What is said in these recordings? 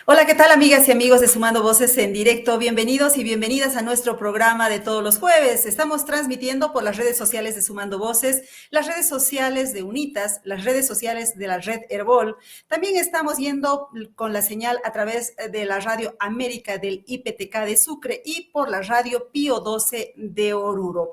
Hola, ¿qué tal amigas y amigos de Sumando Voces en directo? Bienvenidos y bienvenidas a nuestro programa de todos los jueves. Estamos transmitiendo por las redes sociales de Sumando Voces, las redes sociales de Unitas, las redes sociales de la red Herbol. También estamos yendo con la señal a través de la Radio América del IPTK de Sucre y por la Radio Pío 12 de Oruro.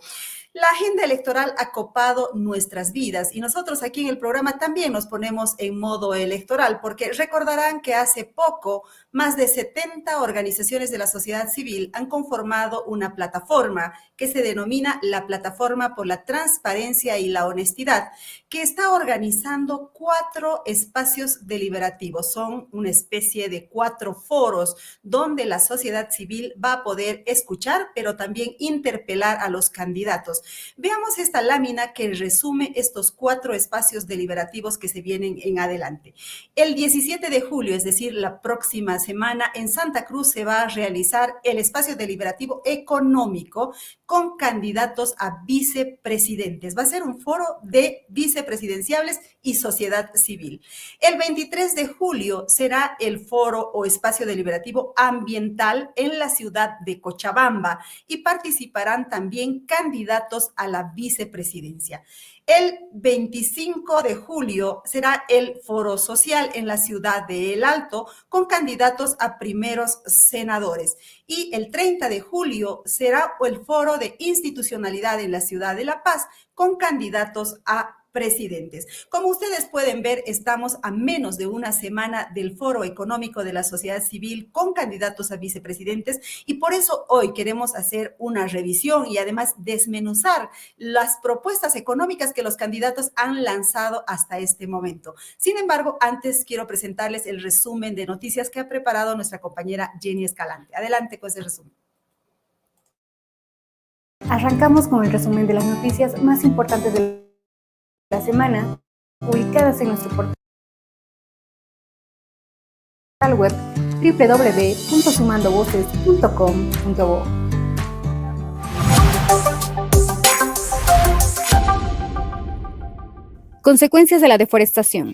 La agenda electoral ha copado nuestras vidas y nosotros aquí en el programa también nos ponemos en modo electoral, porque recordarán que hace poco más de 70 organizaciones de la sociedad civil han conformado una plataforma que se denomina la Plataforma por la Transparencia y la Honestidad, que está organizando 4 espacios deliberativos. Son una especie de 4 foros donde la sociedad civil va a poder escuchar, pero también interpelar a los candidatos. Veamos esta lámina que resume estos 4 espacios deliberativos que se vienen en adelante. El 17 de julio, es decir, la próxima semana, en Santa Cruz se va a realizar el espacio deliberativo económico con candidatos a vicepresidentes. Va a ser un foro de vicepresidenciables y sociedad civil. El 23 de julio será el foro o espacio deliberativo ambiental en la ciudad de Cochabamba y participarán también candidatos a la vicepresidencia. El 25 de julio será el foro social en la ciudad de El Alto con candidatos a primeros senadores. Y el 30 de julio será el foro de institucionalidad en la ciudad de La Paz con candidatos a presidentes. Como ustedes pueden ver, estamos a menos de una semana del Foro Económico de la Sociedad Civil con candidatos a vicepresidentes y por eso hoy queremos hacer una revisión y además desmenuzar las propuestas económicas que los candidatos han lanzado hasta este momento. Sin embargo, antes quiero presentarles el resumen de noticias que ha preparado nuestra compañera Jenny Escalante. Adelante con ese resumen. Arrancamos con el resumen de las noticias más importantes de la semana, ubicadas en nuestro portal web www.sumandovoces.com.bo. Consecuencias de la deforestación.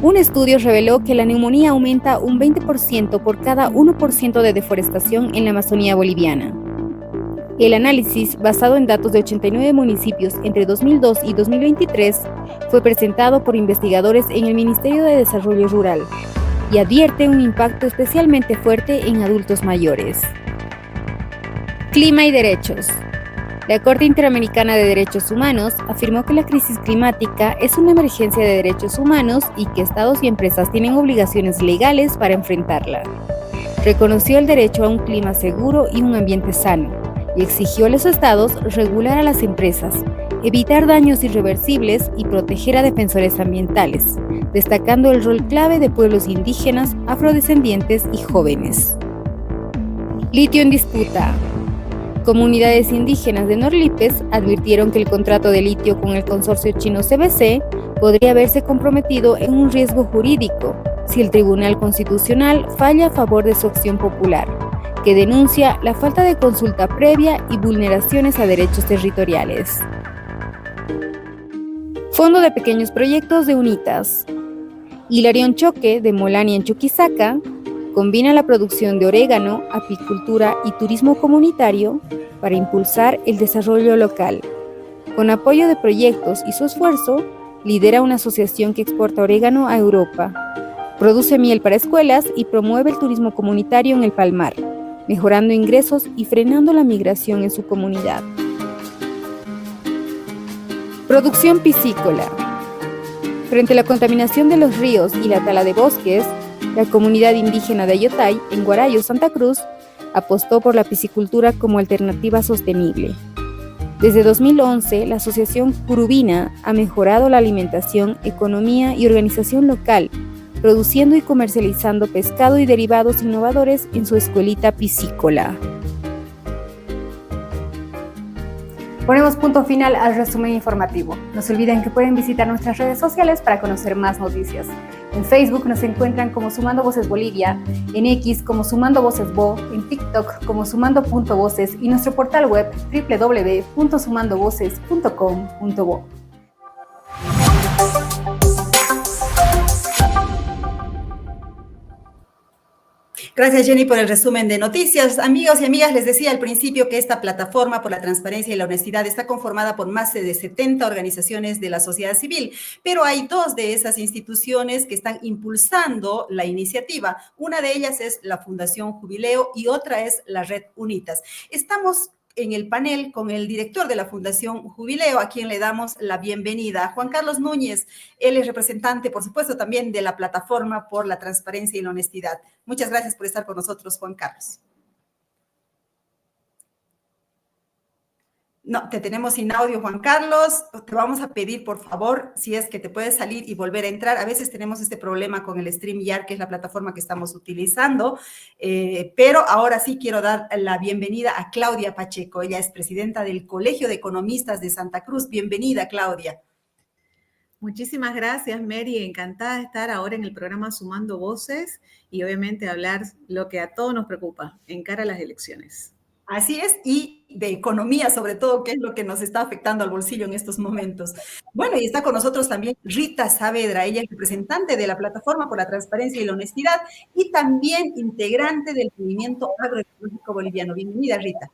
Un estudio reveló que la neumonía aumenta un 20% por cada 1% de deforestación en la Amazonía boliviana. El análisis, basado en datos de 89 municipios entre 2002 y 2023, fue presentado por investigadores en el Ministerio de Desarrollo Rural y advierte un impacto especialmente fuerte en adultos mayores. Clima y derechos. La Corte Interamericana de Derechos Humanos afirmó que la crisis climática es una emergencia de derechos humanos y que estados y empresas tienen obligaciones legales para enfrentarla. Reconoció el derecho a un clima seguro y un ambiente sano, y exigió a los estados regular a las empresas, evitar daños irreversibles y proteger a defensores ambientales, destacando el rol clave de pueblos indígenas, afrodescendientes y jóvenes. Litio en disputa. Comunidades indígenas de Norlipes advirtieron que el contrato de litio con el consorcio chino CBC podría verse comprometido en un riesgo jurídico si el Tribunal Constitucional falla a favor de su acción popular, que denuncia la falta de consulta previa y vulneraciones a derechos territoriales. Fondo de Pequeños Proyectos de Unitas. Hilarión Choque, de Molani en Chuquisaca, combina la producción de orégano, apicultura y turismo comunitario para impulsar el desarrollo local. Con apoyo de proyectos y su esfuerzo, lidera una asociación que exporta orégano a Europa, produce miel para escuelas y promueve el turismo comunitario en el Palmar, mejorando ingresos y frenando la migración en su comunidad. Producción piscícola. Frente a la contaminación de los ríos y la tala de bosques, la comunidad indígena de Ayotay, en Guarayo, Santa Cruz, apostó por la piscicultura como alternativa sostenible. Desde 2011, la asociación Curubina ha mejorado la alimentación, economía y organización local, produciendo y comercializando pescado y derivados innovadores en su escuelita piscícola. Ponemos punto final al resumen informativo. No se olviden que pueden visitar nuestras redes sociales para conocer más noticias. En Facebook nos encuentran como Sumando Voces Bolivia, en X como Sumando Voces Bo, en TikTok como Sumando.voces y nuestro portal web www.sumandovoces.com.bo. Gracias, Jenny, por el resumen de noticias. Amigos y amigas, les decía al principio que esta plataforma por la transparencia y la honestidad está conformada por más de 70 organizaciones de la sociedad civil, pero hay dos de esas instituciones que están impulsando la iniciativa. Una de ellas es la Fundación Jubileo y otra es la Red Unitas. Estamos en el panel con el director de la Fundación Jubileo, a quien le damos la bienvenida, Juan Carlos Núñez. Él es representante, por supuesto, también de la Plataforma por la Transparencia y la Honestidad. Muchas gracias por estar con nosotros, Juan Carlos. No, te tenemos sin audio, Juan Carlos. Te vamos a pedir, por favor, si es que te puedes salir y volver a entrar. A veces tenemos este problema con el StreamYard, que es la plataforma que estamos utilizando, pero ahora sí quiero dar la bienvenida a Claudia Pacheco. Ella es presidenta del Colegio de Economistas de Santa Cruz. Bienvenida, Claudia. Muchísimas gracias, Mary. Encantada de estar ahora en el programa Sumando Voces y obviamente hablar lo que a todos nos preocupa en cara a las elecciones. Así es, y de economía sobre todo, que es lo que nos está afectando al bolsillo en estos momentos. Bueno, y está con nosotros también Rita Saavedra, ella es representante de la Plataforma por la Transparencia y la Honestidad y también integrante del movimiento agroecológico boliviano. Bienvenida, Rita.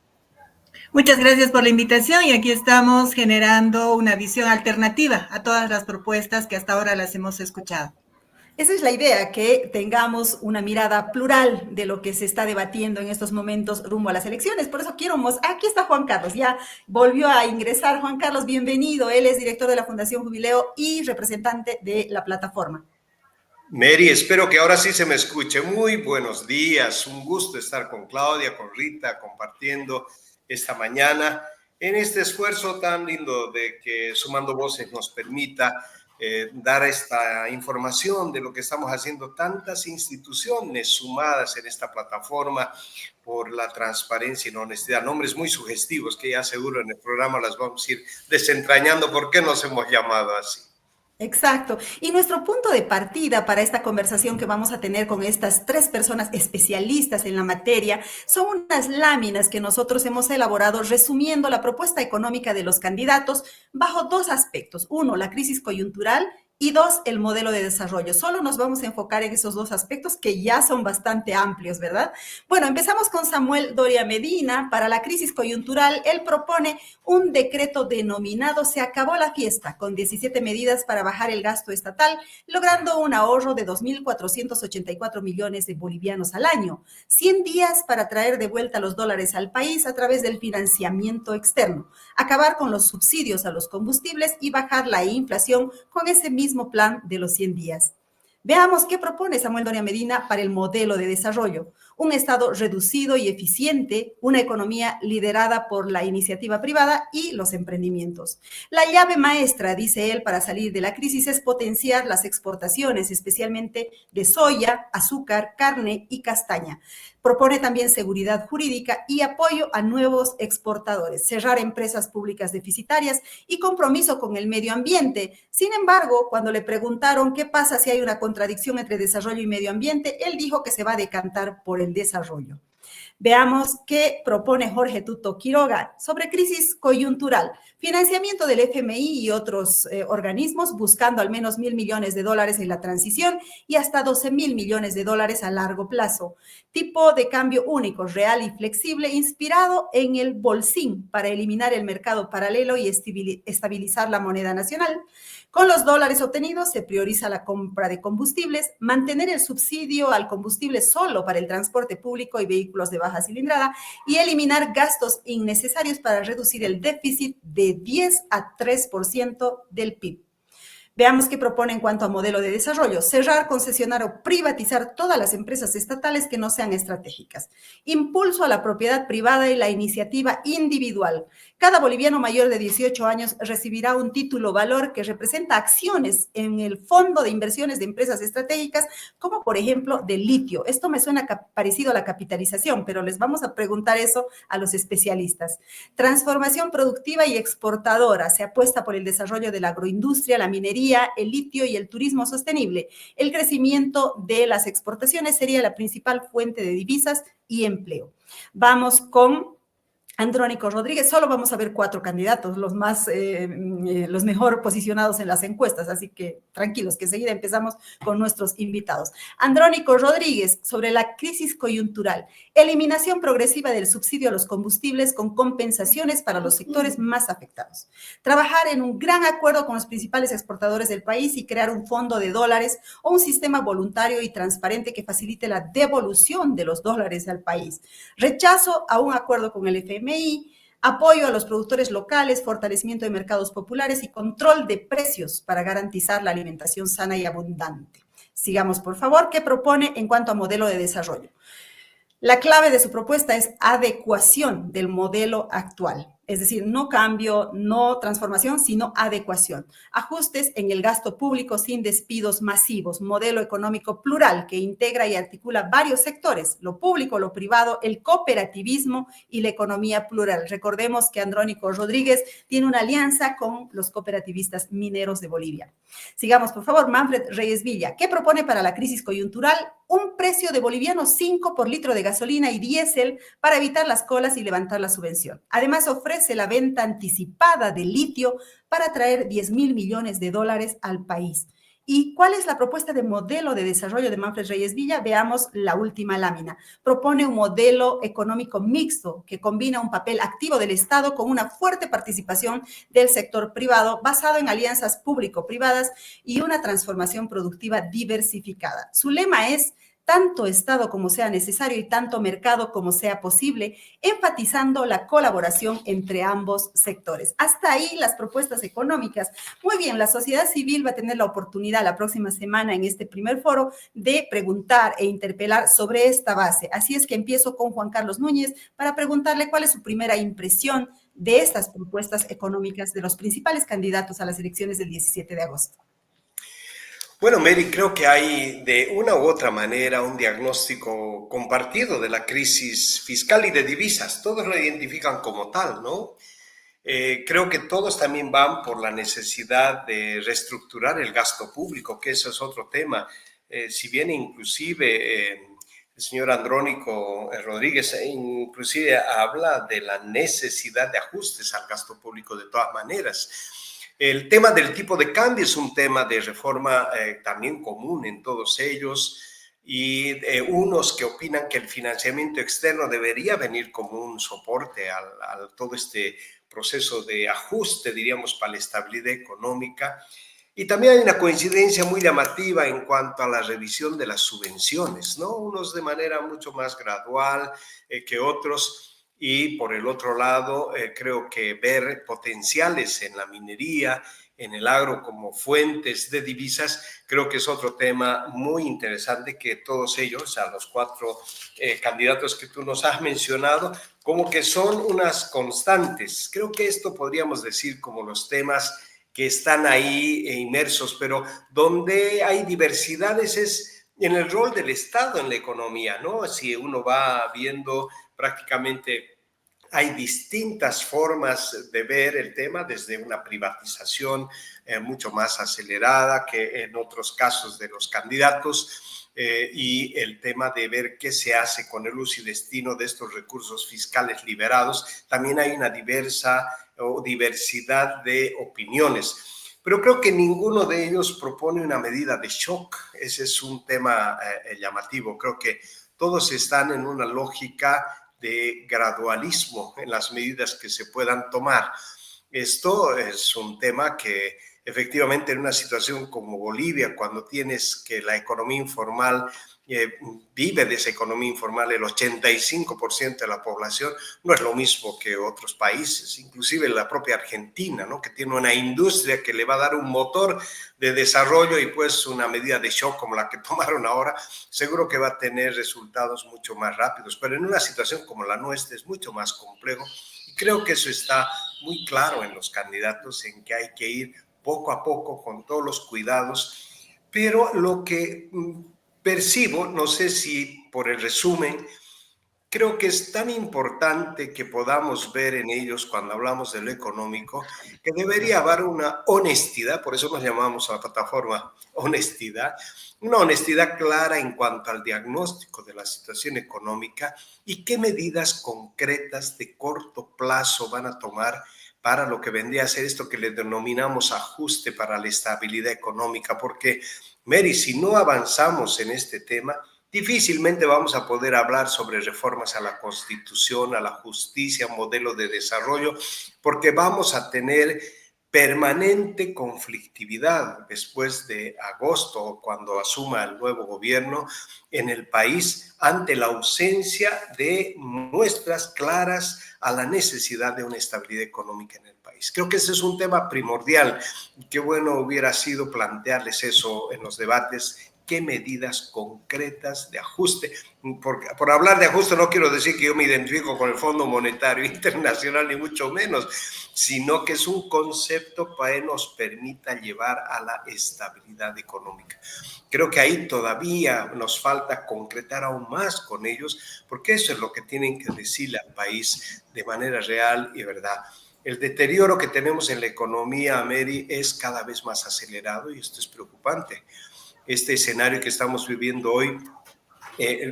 Muchas gracias por la invitación y aquí estamos generando una visión alternativa a todas las propuestas que hasta ahora las hemos escuchado. Esa es la idea, que tengamos una mirada plural de lo que se está debatiendo en estos momentos rumbo a las elecciones. Por eso aquí está Juan Carlos, ya volvió a ingresar. Juan Carlos, bienvenido. Él es director de la Fundación Jubileo y representante de la plataforma. Mary, espero que ahora sí se me escuche. Muy buenos días, un gusto estar con Claudia, con Rita, compartiendo esta mañana en este esfuerzo tan lindo de que Sumando Voces nos permita dar esta información de lo que estamos haciendo tantas instituciones sumadas en esta plataforma por la transparencia y la honestidad. Nombres muy sugestivos que ya seguro en el programa las vamos a ir desentrañando por qué nos hemos llamado así. Exacto. Y nuestro punto de partida para esta conversación que vamos a tener con estas tres personas especialistas en la materia son unas láminas que nosotros hemos elaborado resumiendo la propuesta económica de los candidatos bajo dos aspectos. Uno, la crisis coyuntural. Y dos, el modelo de desarrollo. Solo nos vamos a enfocar en esos dos aspectos que ya son bastante amplios, ¿verdad? Bueno, empezamos con Samuel Doria Medina. Para la crisis coyuntural, él propone un decreto denominado Se acabó la fiesta, con 17 medidas para bajar el gasto estatal, logrando un ahorro de 2.484 millones de bolivianos al año. 100 días para traer de vuelta los dólares al país a través del financiamiento externo. Acabar con los subsidios a los combustibles y bajar la inflación con ese mismo plan de los 100 días. Veamos qué propone Samuel Doria Medina para el modelo de desarrollo. Un Estado reducido y eficiente, una economía liderada por la iniciativa privada y los emprendimientos. La llave maestra, dice él, para salir de la crisis es potenciar las exportaciones, especialmente de soya, azúcar, carne y castaña. Propone también seguridad jurídica y apoyo a nuevos exportadores, cerrar empresas públicas deficitarias y compromiso con el medio ambiente. Sin embargo, cuando le preguntaron qué pasa si hay una contradicción entre desarrollo y medio ambiente, él dijo que se va a decantar por el desarrollo. Veamos qué propone Jorge Tuto Quiroga sobre crisis coyuntural, financiamiento del FMI y otros organismos buscando al menos $1.000 millones en la transición y hasta $12.000 millones a largo plazo. Tipo de cambio único, real y flexible, inspirado en el bolsín para eliminar el mercado paralelo y estabilizar la moneda nacional. Con los dólares obtenidos se prioriza la compra de combustibles, mantener el subsidio al combustible solo para el transporte público y vehículos de baja cilindrada y eliminar gastos innecesarios para reducir el déficit de 10 a 3% del PIB. Veamos qué propone en cuanto a modelo de desarrollo. Cerrar, concesionar o privatizar todas las empresas estatales que no sean estratégicas. Impulso a la propiedad privada y la iniciativa individual. Cada boliviano mayor de 18 años recibirá un título valor que representa acciones en el fondo de inversiones de empresas estratégicas, como por ejemplo de litio. Esto me suena parecido a la capitalización, pero les vamos a preguntar eso a los especialistas. Transformación productiva y exportadora. Se apuesta por el desarrollo de la agroindustria, la minería, el litio y el turismo sostenible. El crecimiento de las exportaciones sería la principal fuente de divisas y empleo. Vamos con Andrónico Rodríguez. Solo vamos a ver 4 candidatos, los mejor posicionados en las encuestas, así que tranquilos, que enseguida empezamos con nuestros invitados. Andrónico Rodríguez, sobre la crisis coyuntural, eliminación progresiva del subsidio a los combustibles con compensaciones para los sectores más afectados. Trabajar en un gran acuerdo con los principales exportadores del país y crear un fondo de dólares o un sistema voluntario y transparente que facilite la devolución de los dólares al país. Rechazo a un acuerdo con el FMI, apoyo a los productores locales, fortalecimiento de mercados populares y control de precios para garantizar la alimentación sana y abundante. Sigamos, por favor. ¿Qué propone en cuanto a modelo de desarrollo? La clave de su propuesta es adecuación del modelo actual. Es decir, no cambio, no transformación, sino adecuación. Ajustes en el gasto público sin despidos masivos. Modelo económico plural que integra y articula varios sectores, lo público, lo privado, el cooperativismo y la economía plural. Recordemos que Andrónico Rodríguez tiene una alianza con los cooperativistas mineros de Bolivia. Sigamos, por favor. Manfred Reyes Villa. ¿Qué propone para la crisis coyuntural? Un precio de boliviano 5 por litro de gasolina y diésel para evitar las colas y levantar la subvención. Además, ofrece la venta anticipada de litio para traer 10.000 millones de dólares al país. ¿Y cuál es la propuesta de modelo de desarrollo de Manfred Reyes Villa? Veamos la última lámina. Propone un modelo económico mixto que combina un papel activo del Estado con una fuerte participación del sector privado basado en alianzas público-privadas y una transformación productiva diversificada. Su lema es tanto Estado como sea necesario y tanto mercado como sea posible, enfatizando la colaboración entre ambos sectores. Hasta ahí las propuestas económicas. Muy bien, la sociedad civil va a tener la oportunidad la próxima semana en este primer foro de preguntar e interpelar sobre esta base. Así es que empiezo con Juan Carlos Núñez para preguntarle cuál es su primera impresión de estas propuestas económicas de los principales candidatos a las elecciones del 17 de agosto. Bueno, Mary, creo que hay de una u otra manera un diagnóstico compartido de la crisis fiscal y de divisas. Todos lo identifican como tal, ¿no? Creo que todos también van por la necesidad de reestructurar el gasto público, que eso es otro tema. Si bien inclusive el señor Andrónico Rodríguez inclusive habla de la necesidad de ajustes al gasto público de todas maneras. El tema del tipo de cambio es un tema de reforma también común en todos ellos y unos que opinan que el financiamiento externo debería venir como un soporte a todo este proceso de ajuste, diríamos, para la estabilidad económica. Y también hay una coincidencia muy llamativa en cuanto a la revisión de las subvenciones, ¿no? Unos de manera mucho más gradual que otros. Y por el otro lado, creo que ver potenciales en la minería, en el agro como fuentes de divisas, creo que es otro tema muy interesante que todos ellos, a los 4 candidatos que tú nos has mencionado, como que son unas constantes. Creo que esto podríamos decir como los temas que están ahí inmersos, pero donde hay diversidades es en el rol del Estado en la economía, ¿no? Si uno va viendo prácticamente hay distintas formas de ver el tema, desde una privatización mucho más acelerada que en otros casos de los candidatos y el tema de ver qué se hace con el uso y destino de estos recursos fiscales liberados. También hay una diversidad de opiniones. Pero creo que ninguno de ellos propone una medida de shock. Ese es un tema llamativo. Creo que todos están en una lógica de gradualismo en las medidas que se puedan tomar. Esto es un tema que efectivamente en una situación como Bolivia, cuando tienes que la economía informal vive de esa economía informal el 85% de la población, no es lo mismo que otros países, inclusive la propia Argentina, ¿no? Que tiene una industria que le va a dar un motor de desarrollo y pues una medida de shock como la que tomaron ahora, seguro que va a tener resultados mucho más rápidos, pero en una situación como la nuestra es mucho más complejo y creo que eso está muy claro en los candidatos, en que hay que ir poco a poco con todos los cuidados, pero lo que percibo, no sé si por el resumen, creo que es tan importante que podamos ver en ellos cuando hablamos de lo económico, que debería haber una honestidad, por eso nos llamamos a la plataforma honestidad, una honestidad clara en cuanto al diagnóstico de la situación económica y qué medidas concretas de corto plazo van a tomar para lo que vendría a ser esto que le denominamos ajuste para la estabilidad económica, porque, Mary, si no avanzamos en este tema, difícilmente vamos a poder hablar sobre reformas a la Constitución, a la justicia, modelo de desarrollo, porque vamos a tener permanente conflictividad después de agosto, cuando asuma el nuevo gobierno en el país, ante la ausencia de muestras claras a la necesidad de una estabilidad económica en el país. Creo que ese es un tema primordial. Qué bueno hubiera sido plantearles eso en los debates. ¿Qué medidas concretas de ajuste? Por hablar de ajuste no quiero decir que yo me identifico con el Fondo Monetario Internacional, ni mucho menos, sino que es un concepto que nos permita llevar a la estabilidad económica. Creo que ahí todavía nos falta concretar aún más con ellos, porque eso es lo que tienen que decirle al país de manera real y verdad. El deterioro que tenemos en la economía, Mary, es cada vez más acelerado y esto es preocupante. Este escenario que estamos viviendo hoy,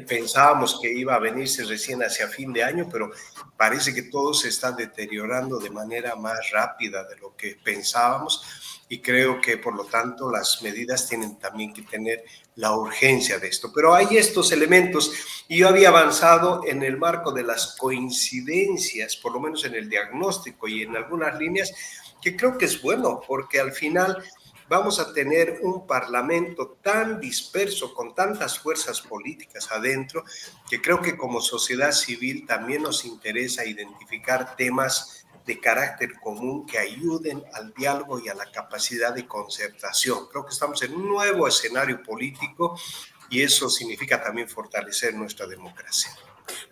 pensábamos que iba a venirse recién hacia fin de año, pero parece que todo se está deteriorando de manera más rápida de lo que pensábamos y creo que por lo tanto las medidas tienen también que tener la urgencia de esto. Pero hay estos elementos y yo había avanzado en el marco de las coincidencias, por lo menos en el diagnóstico y en algunas líneas, que creo que es bueno, porque al final vamos a tener un parlamento tan disperso, con tantas fuerzas políticas adentro, que creo que como sociedad civil también nos interesa identificar temas de carácter común que ayuden al diálogo y a la capacidad de concertación. Creo que estamos en un nuevo escenario político y eso significa también fortalecer nuestra democracia.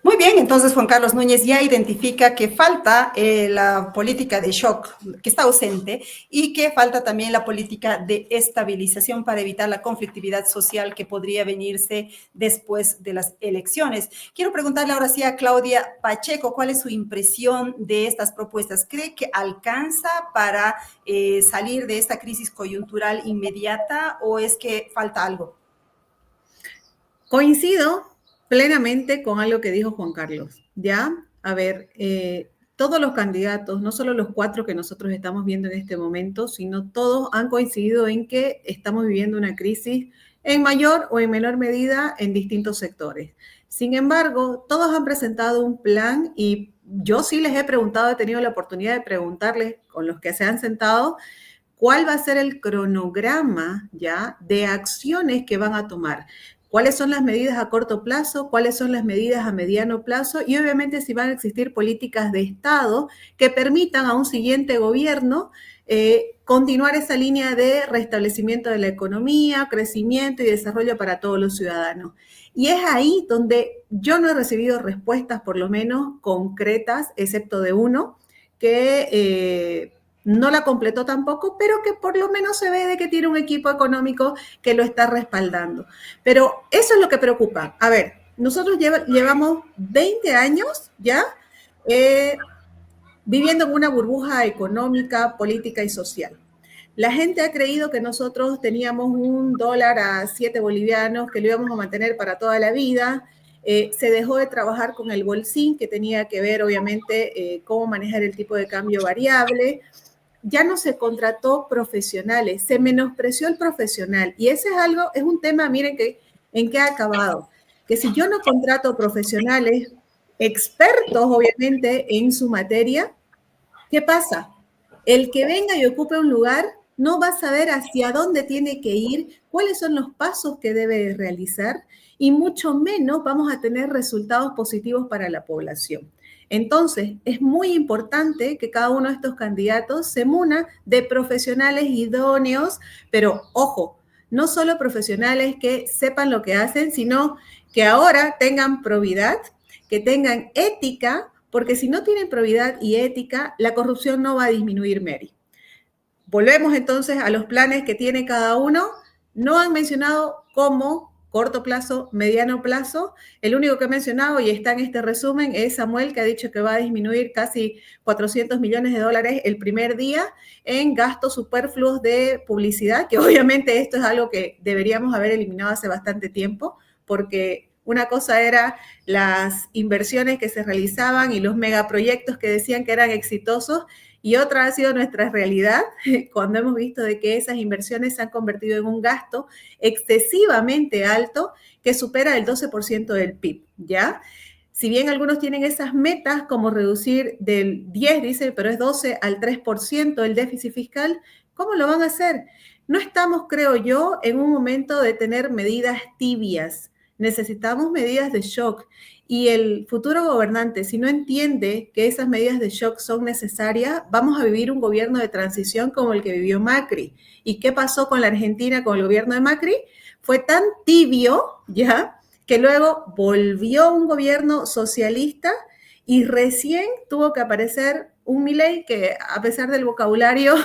Muy bien, entonces Juan Carlos Núñez ya identifica que falta la política de shock, que está ausente, y que falta también la política de estabilización para evitar la conflictividad social que podría venirse después de las elecciones. Quiero preguntarle ahora sí a Claudia Pacheco, ¿cuál es su impresión de estas propuestas? ¿Cree que alcanza para salir de esta crisis coyuntural inmediata o es que falta algo? Coincido plenamente con algo que dijo Juan Carlos, ¿ya? A ver, todos los candidatos, no solo los 4 que nosotros estamos viendo en este momento, sino todos han coincidido en que estamos viviendo una crisis en mayor o en menor medida en distintos sectores. Sin embargo, todos han presentado un plan y yo sí les he preguntado, he tenido la oportunidad de preguntarles con los que se han sentado, ¿cuál va a ser el cronograma ya de acciones que van a tomar? ¿Cuáles son las medidas a corto plazo? ¿Cuáles son las medidas a mediano plazo? Y obviamente si van a existir políticas de Estado que permitan a un siguiente gobierno continuar esa línea de restablecimiento de la economía, crecimiento y desarrollo para todos los ciudadanos. Y es ahí donde yo no he recibido respuestas, por lo menos concretas, excepto de uno, que no la completó tampoco, pero que por lo menos se ve de que tiene un equipo económico que lo está respaldando. Pero eso es lo que preocupa. A ver, nosotros llevamos 20 años ya viviendo en una burbuja económica, política y social. La gente ha creído que nosotros teníamos $1 a 7 bolivianos, que lo íbamos a mantener para toda la vida. Se dejó de trabajar con el bolsín, que tenía que ver, obviamente, cómo manejar el tipo de cambio variable. Ya no se contrató profesionales, se menospreció el profesional. Y ese es un tema, miren, en qué ha acabado. Que si yo no contrato profesionales, expertos, obviamente, en su materia, ¿qué pasa? El que venga y ocupe un lugar no va a saber hacia dónde tiene que ir, cuáles son los pasos que debe realizar y mucho menos vamos a tener resultados positivos para la población. Entonces, es muy importante que cada uno de estos candidatos se muna de profesionales idóneos, pero ojo, no solo profesionales que sepan lo que hacen, sino que ahora tengan probidad, que tengan ética, porque si no tienen probidad y ética, la corrupción no va a disminuir, Mary. Volvemos entonces a los planes que tiene cada uno. No han mencionado cómo corto plazo, mediano plazo. El único que he mencionado y está en este resumen es Samuel, que ha dicho que va a disminuir casi 400 millones de dólares el primer día en gastos superfluos de publicidad, que obviamente esto es algo que deberíamos haber eliminado hace bastante tiempo, porque una cosa era las inversiones que se realizaban y los megaproyectos que decían que eran exitosos, y otra ha sido nuestra realidad cuando hemos visto de que esas inversiones se han convertido en un gasto excesivamente alto que supera el 12% del PIB, ¿ya? Si bien algunos tienen esas metas como reducir del 10, dice, pero es 12 al 3% el déficit fiscal, ¿cómo lo van a hacer? No estamos, creo yo, en un momento de tener medidas tibias. Necesitamos medidas de shock. Y el futuro gobernante, si no entiende que esas medidas de shock son necesarias, vamos a vivir un gobierno de transición como el que vivió Macri. ¿Y qué pasó con la Argentina con el gobierno de Macri? Fue tan tibio, ¿ya?, que luego volvió un gobierno socialista y recién tuvo que aparecer un Milei que, a pesar del vocabulario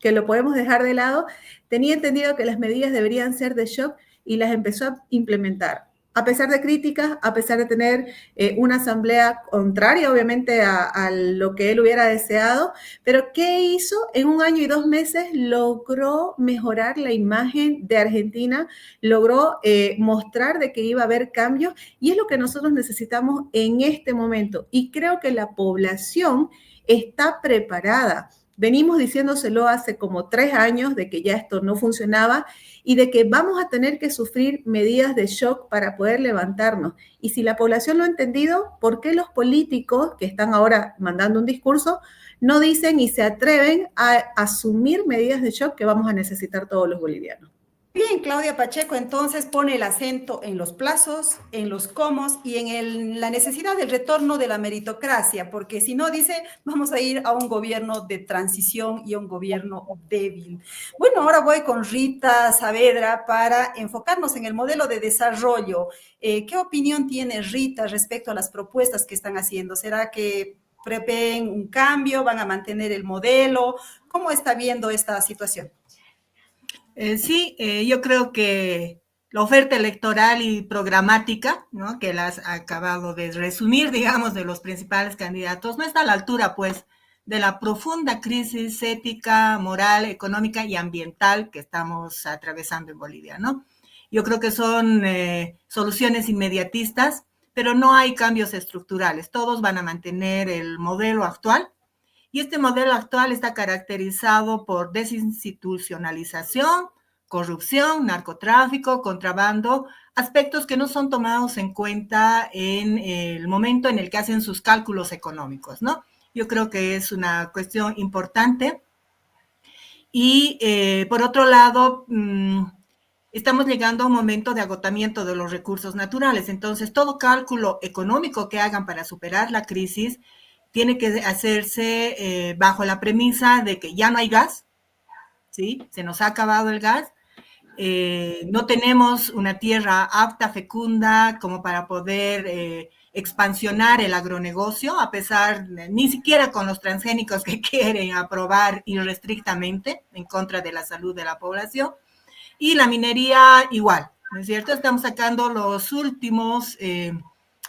que lo podemos dejar de lado, tenía entendido que las medidas deberían ser de shock y las empezó a implementar. A pesar de críticas, a pesar de tener una asamblea contraria, obviamente, a lo que él hubiera deseado, pero ¿qué hizo? En 1 año y 2 meses logró mejorar la imagen de Argentina, logró mostrar de que iba a haber cambios, y es lo que nosotros necesitamos en este momento. Y creo que la población está preparada. Venimos diciéndoselo hace como 3 años de que ya esto no funcionaba y de que vamos a tener que sufrir medidas de shock para poder levantarnos. Y si la población lo ha entendido, ¿por qué los políticos que están ahora mandando un discurso no dicen y se atreven a asumir medidas de shock que vamos a necesitar todos los bolivianos? Bien, Claudia Pacheco entonces pone el acento en los plazos, en los cómo y en la necesidad del retorno de la meritocracia, porque si no, dice, vamos a ir a un gobierno de transición y a un gobierno débil. Bueno, ahora voy con Rita Saavedra para enfocarnos en el modelo de desarrollo. ¿Qué opinión tiene Rita respecto a las propuestas que están haciendo? ¿Será que prevén un cambio? ¿Van a mantener el modelo? ¿Cómo está viendo esta situación? Sí, yo creo que la oferta electoral y programática, ¿no?, que las ha acabado de resumir, digamos, de los principales candidatos, no está a la altura, pues, de la profunda crisis ética, moral, económica y ambiental que estamos atravesando en Bolivia, ¿no? Yo creo que son soluciones inmediatistas, pero no hay cambios estructurales. Todos van a mantener el modelo actual. Y este modelo actual está caracterizado por desinstitucionalización, corrupción, narcotráfico, contrabando, aspectos que no son tomados en cuenta en el momento en el que hacen sus cálculos económicos, ¿no? Yo creo que es una cuestión importante. Y por otro lado, estamos llegando a un momento de agotamiento de los recursos naturales. Entonces, todo cálculo económico que hagan para superar la crisis tiene que hacerse bajo la premisa de que ya no hay gas, ¿sí? Se nos ha acabado el gas, no tenemos una tierra apta, fecunda, como para poder expansionar el agronegocio, a pesar, ni siquiera con los transgénicos que quieren aprobar irrestrictamente en contra de la salud de la población, y la minería igual, ¿no es cierto? Estamos sacando los últimos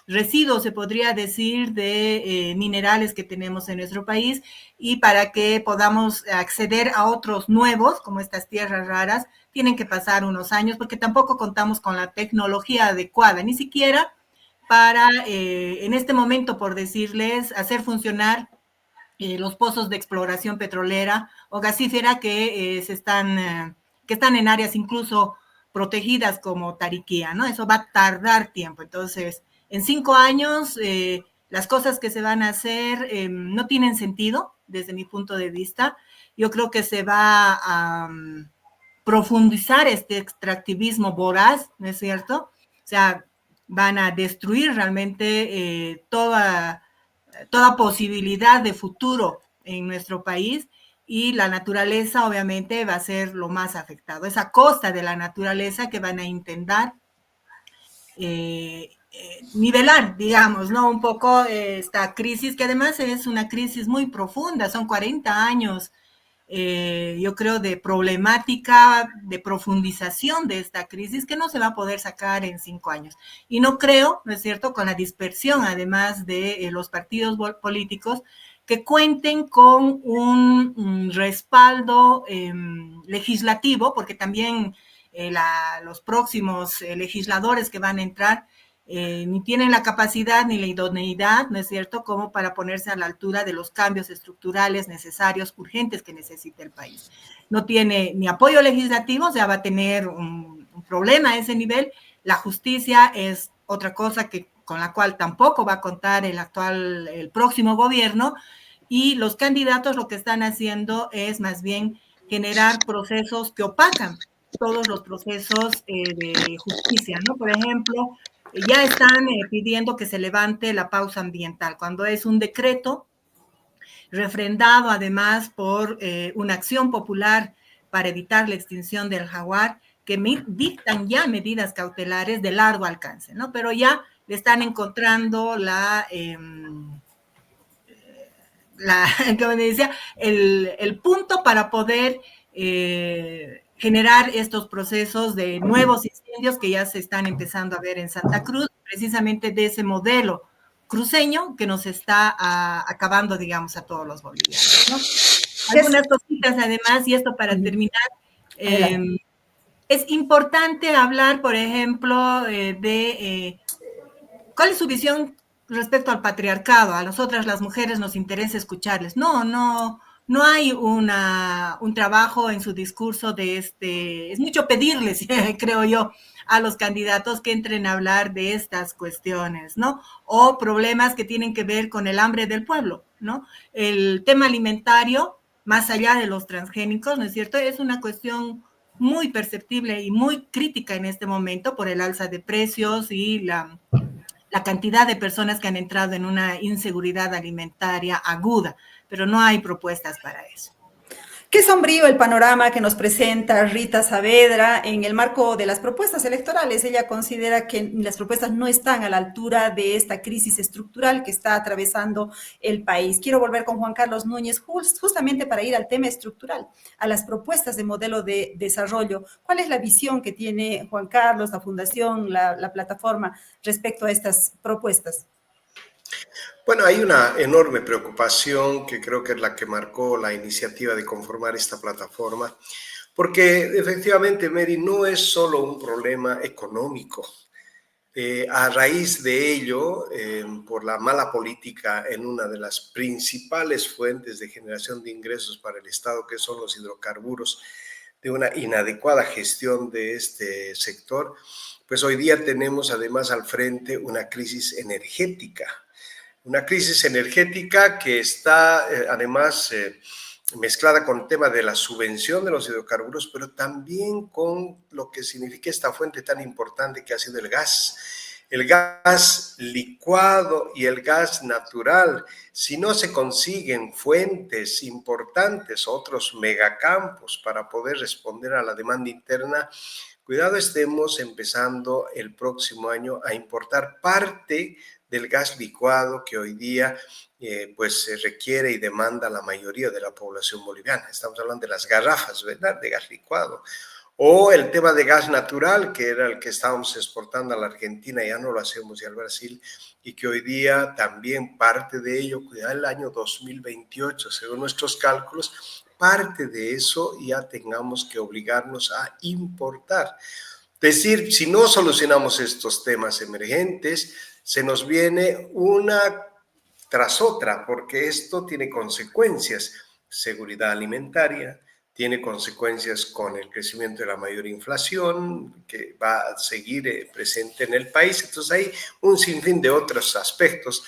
residuos, se podría decir, de minerales que tenemos en nuestro país, y para que podamos acceder a otros nuevos, como estas tierras raras, tienen que pasar unos años, porque tampoco contamos con la tecnología adecuada, ni siquiera para, en este momento, por decirles, hacer funcionar los pozos de exploración petrolera o gasífera que están en áreas incluso protegidas como Tariquía, ¿no? Eso va a tardar tiempo. Entonces, en 5 años, las cosas que se van a hacer no tienen sentido desde mi punto de vista. Yo creo que se va a profundizar este extractivismo voraz, ¿no es cierto? O sea, van a destruir realmente toda posibilidad de futuro en nuestro país, y la naturaleza obviamente va a ser lo más afectado. Es a costa de la naturaleza que van a intentar nivelar, digamos, ¿no? Un poco esta crisis, que además es una crisis muy profunda, son 40 años yo creo, de problemática, de profundización de esta crisis que no se va a poder sacar en 5 años. Y no creo, ¿no es cierto?, con la dispersión, además de los partidos políticos, que cuenten con un respaldo legislativo, porque también los próximos legisladores que van a entrar ni tienen la capacidad ni la idoneidad, ¿no es cierto?, como para ponerse a la altura de los cambios estructurales necesarios, urgentes que necesita el país. No tiene ni apoyo legislativo, o sea, va a tener un problema a ese nivel. La justicia es otra cosa con la cual tampoco va a contar el próximo gobierno, y los candidatos lo que están haciendo es más bien generar procesos que opacan todos los procesos de justicia, ¿no? Por ejemplo, ya están pidiendo que se levante la pausa ambiental, cuando es un decreto refrendado además por una acción popular para evitar la extinción del jaguar, que dictan ya medidas cautelares de largo alcance, ¿no? Pero ya le están encontrando como decía, el punto para poder generar estos procesos de nuevos incendios que ya se están empezando a ver en Santa Cruz, precisamente de ese modelo cruceño que nos está acabando, digamos, a todos los bolivianos, ¿no? Algunas cositas además, y esto para terminar, es importante hablar, por ejemplo, de cuál es su visión respecto al patriarcado. A nosotras las mujeres nos interesa escucharles. No hay un trabajo en su discurso es mucho pedirles, creo yo, a los candidatos que entren a hablar de estas cuestiones, ¿no? O problemas que tienen que ver con el hambre del pueblo, ¿no? El tema alimentario, más allá de los transgénicos, ¿no es cierto?, es una cuestión muy perceptible y muy crítica en este momento por el alza de precios y la cantidad de personas que han entrado en una inseguridad alimentaria aguda, pero no hay propuestas para eso. Qué sombrío el panorama que nos presenta Rita Saavedra en el marco de las propuestas electorales. Ella considera que las propuestas no están a la altura de esta crisis estructural que está atravesando el país. Quiero volver con Juan Carlos Núñez justamente para ir al tema estructural, a las propuestas de modelo de desarrollo. ¿Cuál es la visión que tiene Juan Carlos, la fundación, la plataforma respecto a estas propuestas? Bueno, hay una enorme preocupación que creo que es la que marcó la iniciativa de conformar esta plataforma, porque efectivamente, Mary, no es solo un problema económico. A raíz de ello, por la mala política en una de las principales fuentes de generación de ingresos para el Estado, que son los hidrocarburos, de una inadecuada gestión de este sector, pues hoy día tenemos además al frente una crisis energética. Una crisis energética que está además mezclada con el tema de la subvención de los hidrocarburos, pero también con lo que significa esta fuente tan importante que ha sido el gas. El gas licuado y el gas natural. Si no se consiguen fuentes importantes, otros megacampos para poder responder a la demanda interna, cuidado, estemos empezando el próximo año a importar parte del gas licuado que hoy día pues se requiere y demanda la mayoría de la población boliviana. Estamos hablando de las garrafas, ¿verdad?, de gas licuado. O el tema de gas natural, que era el que estábamos exportando a la Argentina, ya no lo hacemos, y al Brasil, y que hoy día también parte de ello, cuidado, el año 2028, según nuestros cálculos, parte de eso ya tengamos que obligarnos a importar. Es decir, si no solucionamos estos temas emergentes, se nos viene una tras otra, porque esto tiene consecuencias: seguridad alimentaria, tiene consecuencias con el crecimiento de la mayor inflación que va a seguir presente en el país. Entonces hay un sinfín de otros aspectos.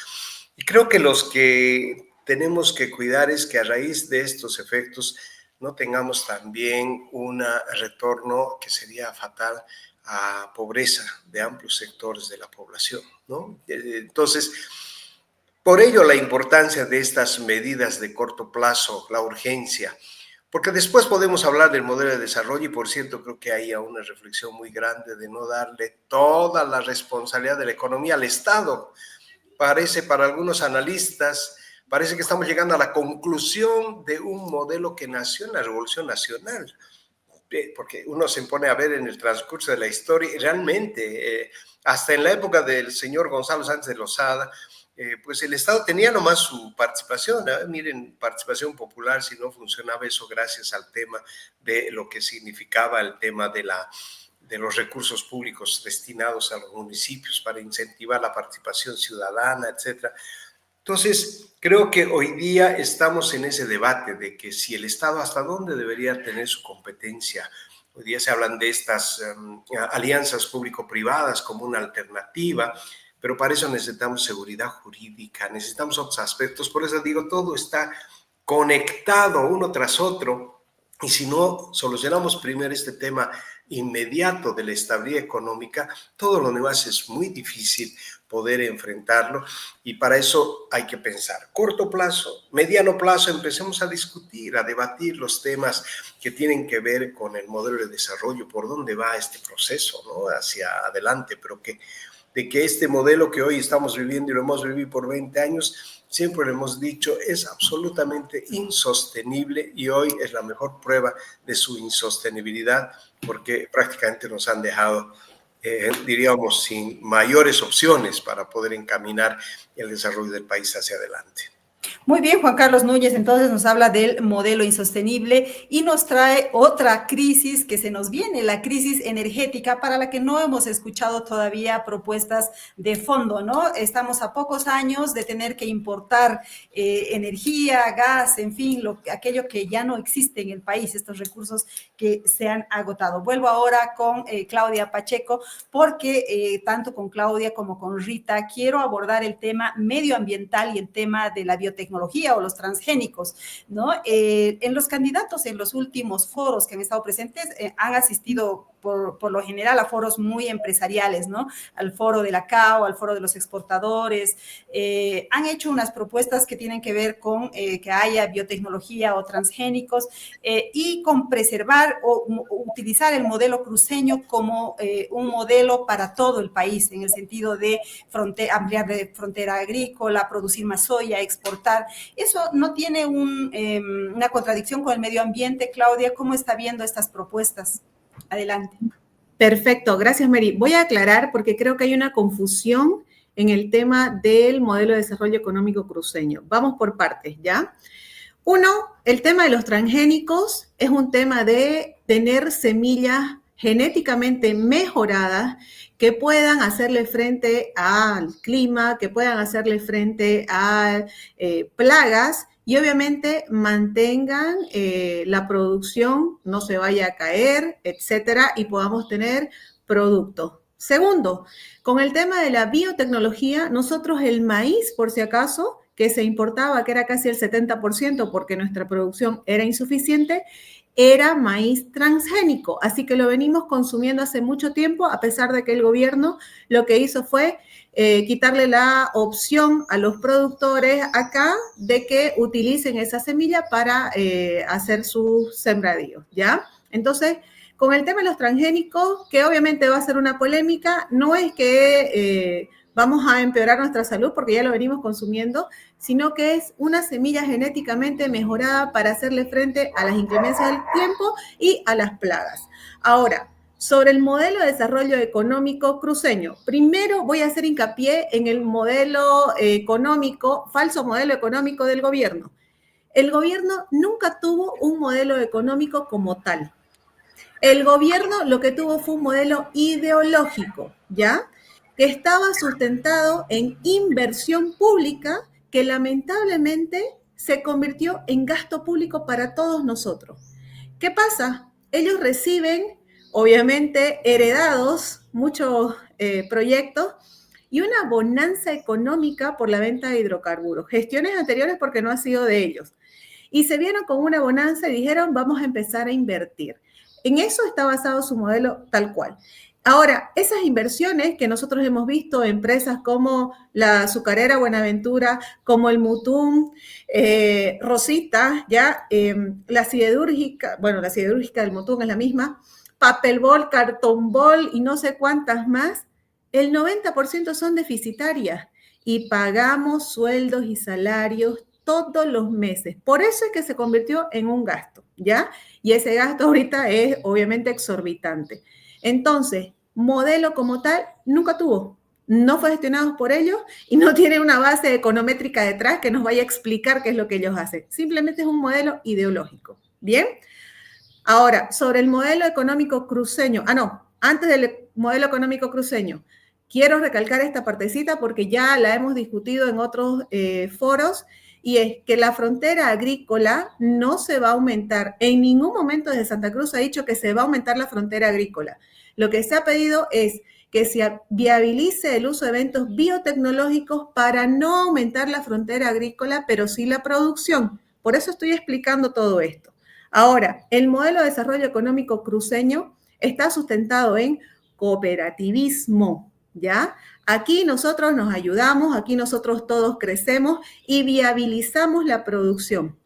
Y creo que los que tenemos que cuidar es que a raíz de estos efectos no tengamos también un retorno que sería fatal a pobreza de amplios sectores de la población, ¿no? Entonces, por ello la importancia de estas medidas de corto plazo, la urgencia, porque después podemos hablar del modelo de desarrollo, y por cierto creo que hay una reflexión muy grande de no darle toda la responsabilidad de la economía al Estado. Parece para algunos analistas, parece que estamos llegando a la conclusión de un modelo que nació en la Revolución Nacional, porque uno se pone a ver en el transcurso de la historia, y realmente, hasta en la época del señor Gonzalo Sánchez de Lozada, pues el Estado tenía nomás su participación. Miren, participación popular, si no funcionaba eso gracias al tema de lo que significaba el tema de los recursos públicos destinados a los municipios para incentivar la participación ciudadana, etcétera. Entonces, creo que hoy día estamos en ese debate de que si el Estado hasta dónde debería tener su competencia. Hoy día se hablan de estas alianzas público-privadas como una alternativa, pero para eso necesitamos seguridad jurídica, necesitamos otros aspectos. Por eso digo, todo está conectado uno tras otro, y si no solucionamos primero este tema inmediato de la estabilidad económica, todo lo demás es muy difícil poder enfrentarlo, y para eso hay que pensar corto plazo, mediano plazo. Empecemos a discutir, a debatir los temas que tienen que ver con el modelo de desarrollo, por dónde va este proceso, ¿no? Hacia adelante, pero de que este modelo que hoy estamos viviendo y lo hemos vivido por 20 años, siempre lo hemos dicho, es absolutamente insostenible, y hoy es la mejor prueba de su insostenibilidad, porque prácticamente nos han dejado, diríamos, sin mayores opciones para poder encaminar el desarrollo del país hacia adelante. Muy bien, Juan Carlos Núñez, entonces nos habla del modelo insostenible y nos trae otra crisis que se nos viene, la crisis energética, para la que no hemos escuchado todavía propuestas de fondo, ¿no? Estamos a pocos años de tener que importar energía, gas, en fin, aquello que ya no existe en el país, estos recursos que se han agotado. Vuelvo ahora con Claudia Pacheco, porque tanto con Claudia como con Rita quiero abordar el tema medioambiental y el tema de la biotecnología o los transgénicos, ¿no? En los candidatos en los últimos foros que han estado presentes han asistido por lo general a foros muy empresariales, ¿no? Al foro de la CAO, al foro de los exportadores. Han hecho unas propuestas que tienen que ver con que haya biotecnología o transgénicos y con preservar o utilizar el modelo cruceño como un modelo para todo el país, en el sentido de ampliar de frontera agrícola, producir más soya, exportar. Eso no tiene una contradicción con el medio ambiente. Claudia, ¿cómo está viendo estas propuestas? Adelante. Perfecto, gracias, Mary. Voy a aclarar porque creo que hay una confusión en el tema del modelo de desarrollo económico cruceño. Vamos por partes, ¿ya? Uno, el tema de los transgénicos es un tema de tener semillas genéticamente mejoradas que puedan hacerle frente al clima, que puedan hacerle frente a plagas, y obviamente mantengan la producción, no se vaya a caer, etcétera, y podamos tener productos. Segundo, con el tema de la biotecnología, nosotros el maíz, por si acaso, que se importaba, que era casi el 70% porque nuestra producción era insuficiente, era maíz transgénico. Así que lo venimos consumiendo hace mucho tiempo, a pesar de que el gobierno lo que hizo fue quitarle la opción a los productores acá de que utilicen esa semilla para hacer sus sembradíos, ¿ya? Entonces, con el tema de los transgénicos, que obviamente va a ser una polémica, no es que vamos a empeorar nuestra salud porque ya lo venimos consumiendo, sino que es una semilla genéticamente mejorada para hacerle frente a las inclemencias del tiempo y a las plagas. Ahora, sobre el modelo de desarrollo económico cruceño, primero voy a hacer hincapié en el modelo económico, falso modelo económico del gobierno. El gobierno nunca tuvo un modelo económico como tal. El gobierno lo que tuvo fue un modelo ideológico, ¿ya? Que estaba sustentado en inversión pública que lamentablemente se convirtió en gasto público para todos nosotros. ¿Qué pasa? Ellos reciben, obviamente, heredados muchos proyectos y una bonanza económica por la venta de hidrocarburos. Gestiones anteriores porque no ha sido de ellos. Y se vieron con una bonanza y dijeron, vamos a empezar a invertir. En eso está basado su modelo tal cual. Ahora, esas inversiones que nosotros hemos visto, empresas como la azucarera Buenaventura, como el Mutum, Rosita, ya, la siderúrgica, bueno, la siderúrgica del Mutum es la misma, Papelbol, Cartonbol y no sé cuántas más, el 90% son deficitarias y pagamos sueldos y salarios todos los meses. Por eso es que se convirtió en un gasto, ¿ya? Y ese gasto ahorita es obviamente exorbitante. Entonces, modelo como tal nunca tuvo. No fue gestionado por ellos y no tiene una base econométrica detrás que nos vaya a explicar qué es lo que ellos hacen. Simplemente es un modelo ideológico. ¿Bien? Ahora, sobre el modelo económico cruceño. Antes del modelo económico cruceño, quiero recalcar esta partecita porque ya la hemos discutido en otros foros, y es que la frontera agrícola no se va a aumentar. En ningún momento desde Santa Cruz se ha dicho que se va a aumentar la frontera agrícola. Lo que se ha pedido es que se viabilice el uso de eventos biotecnológicos para no aumentar la frontera agrícola, pero sí la producción. Por eso estoy explicando todo esto. Ahora, el modelo de desarrollo económico cruceño está sustentado en cooperativismo, ¿ya? Aquí nosotros nos ayudamos, aquí nosotros todos crecemos y viabilizamos la producción.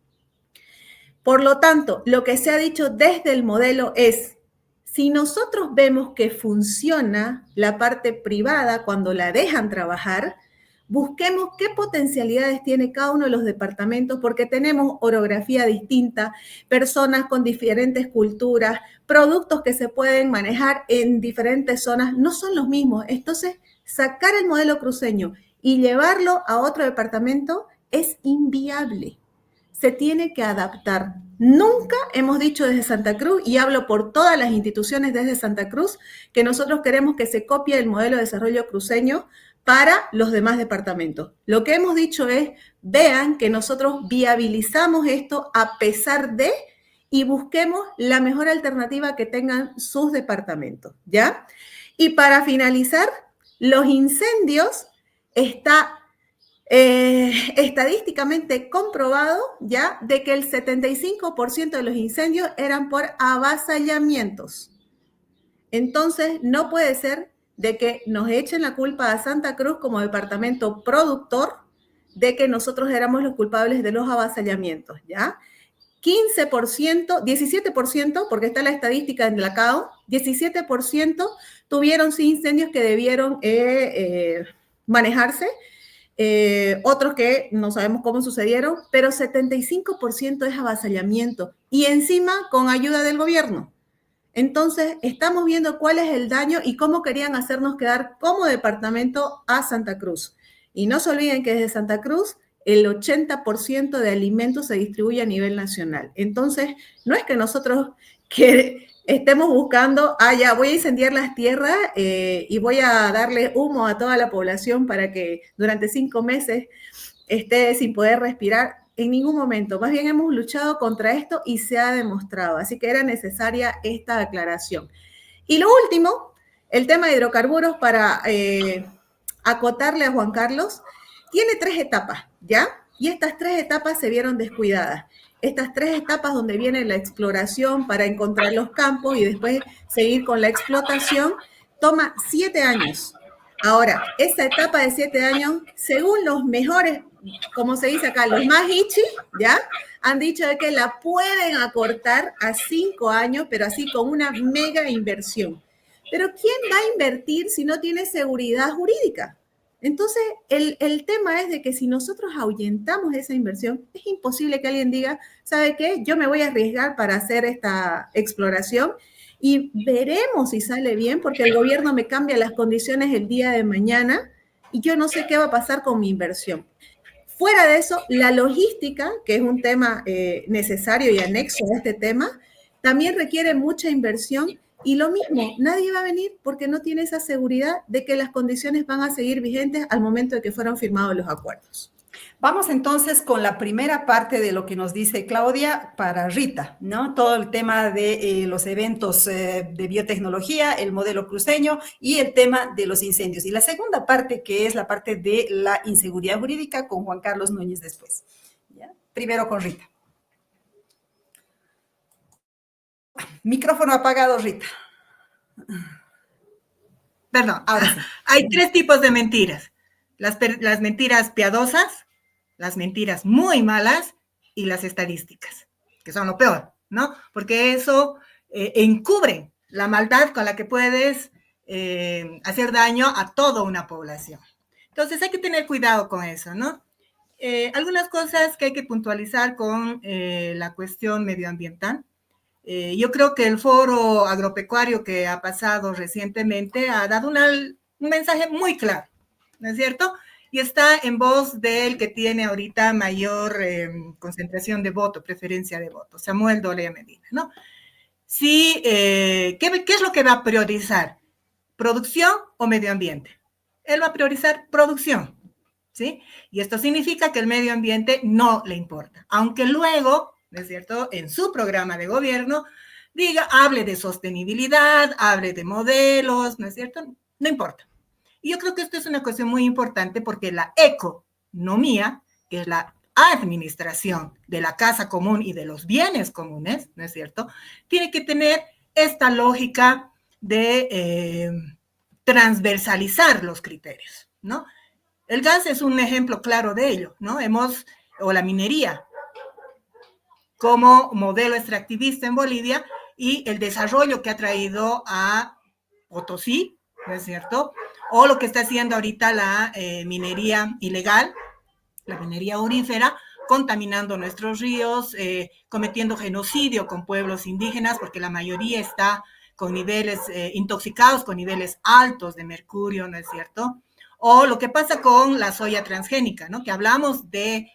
Por lo tanto, lo que se ha dicho desde el modelo es: si nosotros vemos que funciona la parte privada cuando la dejan trabajar, busquemos qué potencialidades tiene cada uno de los departamentos, porque tenemos orografía distinta, personas con diferentes culturas, productos que se pueden manejar en diferentes zonas, no son los mismos. Entonces, sacar el modelo cruceño y llevarlo a otro departamento es inviable. Se tiene que adaptar. Nunca hemos dicho desde Santa Cruz, y hablo por todas las instituciones desde Santa Cruz, que nosotros queremos que se copie el modelo de desarrollo cruceño para los demás departamentos. Lo que hemos dicho es: vean que nosotros viabilizamos esto a pesar de, y busquemos la mejor alternativa que tengan sus departamentos, ¿ya? Y para finalizar, los incendios está estadísticamente comprobado ya de que el 75% de los incendios eran por avasallamientos. Entonces, no puede ser de que nos echen la culpa a Santa Cruz como departamento productor de que nosotros éramos los culpables de los avasallamientos, ¿ya? 15%, 17%, porque está la estadística en la CAO, 17% tuvieron sí incendios que debieron manejarse, otros que no sabemos cómo sucedieron, pero 75% es avasallamiento, y encima con ayuda del gobierno. Entonces, estamos viendo cuál es el daño y cómo querían hacernos quedar como departamento a Santa Cruz. Y no se olviden que desde Santa Cruz el 80% de alimentos se distribuye a nivel nacional. Entonces, no es que nosotros estemos buscando, ya voy a incendiar las tierras y voy a darle humo a toda la población para que durante 5 meses esté sin poder respirar. En ningún momento. Más bien hemos luchado contra esto y se ha demostrado. Así que era necesaria esta aclaración. Y lo último, el tema de hidrocarburos, para acotarle a Juan Carlos, tiene 3 etapas, ¿ya? Y estas 3 etapas se vieron descuidadas. Estas 3 etapas donde viene la exploración para encontrar los campos y después seguir con la explotación, toma 7 años. Ahora, esa etapa de 7 años, según los mejores, como se dice acá, los más hichi, ¿ya? Han dicho de que la pueden acortar a 5 años, pero así con una mega inversión. Pero ¿quién va a invertir si no tiene seguridad jurídica? Entonces, el tema es de que si nosotros ahuyentamos esa inversión, es imposible que alguien diga, ¿sabe qué? Yo me voy a arriesgar para hacer esta exploración y veremos si sale bien, porque el gobierno me cambia las condiciones el día de mañana y yo no sé qué va a pasar con mi inversión. Fuera de eso, la logística, que es un tema necesario y anexo a este tema, también requiere mucha inversión, y lo mismo, nadie va a venir porque no tiene esa seguridad de que las condiciones van a seguir vigentes al momento de que fueron firmados los acuerdos. Vamos entonces con la primera parte de lo que nos dice Claudia para Rita, ¿no? Todo el tema de los eventos de biotecnología, el modelo cruceño y el tema de los incendios. Y la segunda parte, que es la parte de la inseguridad jurídica, con Juan Carlos Núñez después. ¿Ya? Primero con Rita. Micrófono apagado, Rita. Perdón, ahora sí. Hay 3 tipos de mentiras. Las mentiras piadosas, las mentiras muy malas y las estadísticas, que son lo peor, ¿no? Porque eso encubre la maldad con la que puedes hacer daño a toda una población. Entonces hay que tener cuidado con eso, ¿no? algunas cosas que hay que puntualizar con la cuestión medioambiental. Yo creo que el foro agropecuario que ha pasado recientemente ha dado un mensaje muy claro, ¿no es cierto? Y está en voz del que tiene ahorita mayor concentración de voto, preferencia de voto, Samuel Doria Medina, ¿no? Sí, ¿qué es lo que va a priorizar? ¿Producción o medio ambiente? Él va a priorizar producción, ¿sí? Y esto significa que el medio ambiente no le importa, aunque luego, ¿no es cierto?, en su programa de gobierno hable de sostenibilidad, hable de modelos, ¿no es cierto? No importa. Y yo creo que esto es una cuestión muy importante porque la economía, que es la administración de la casa común y de los bienes comunes, ¿no es cierto?, tiene que tener esta lógica de transversalizar los criterios, ¿no? El gas es un ejemplo claro de ello, ¿no? O la minería, como modelo extractivista en Bolivia y el desarrollo que ha traído a Potosí, ¿no es cierto? O lo que está haciendo ahorita la minería ilegal, la minería aurífera, contaminando nuestros ríos, cometiendo genocidio con pueblos indígenas, porque la mayoría está con niveles intoxicados, con niveles altos de mercurio, ¿no es cierto? O lo que pasa con la soya transgénica, ¿no? Que hablamos de,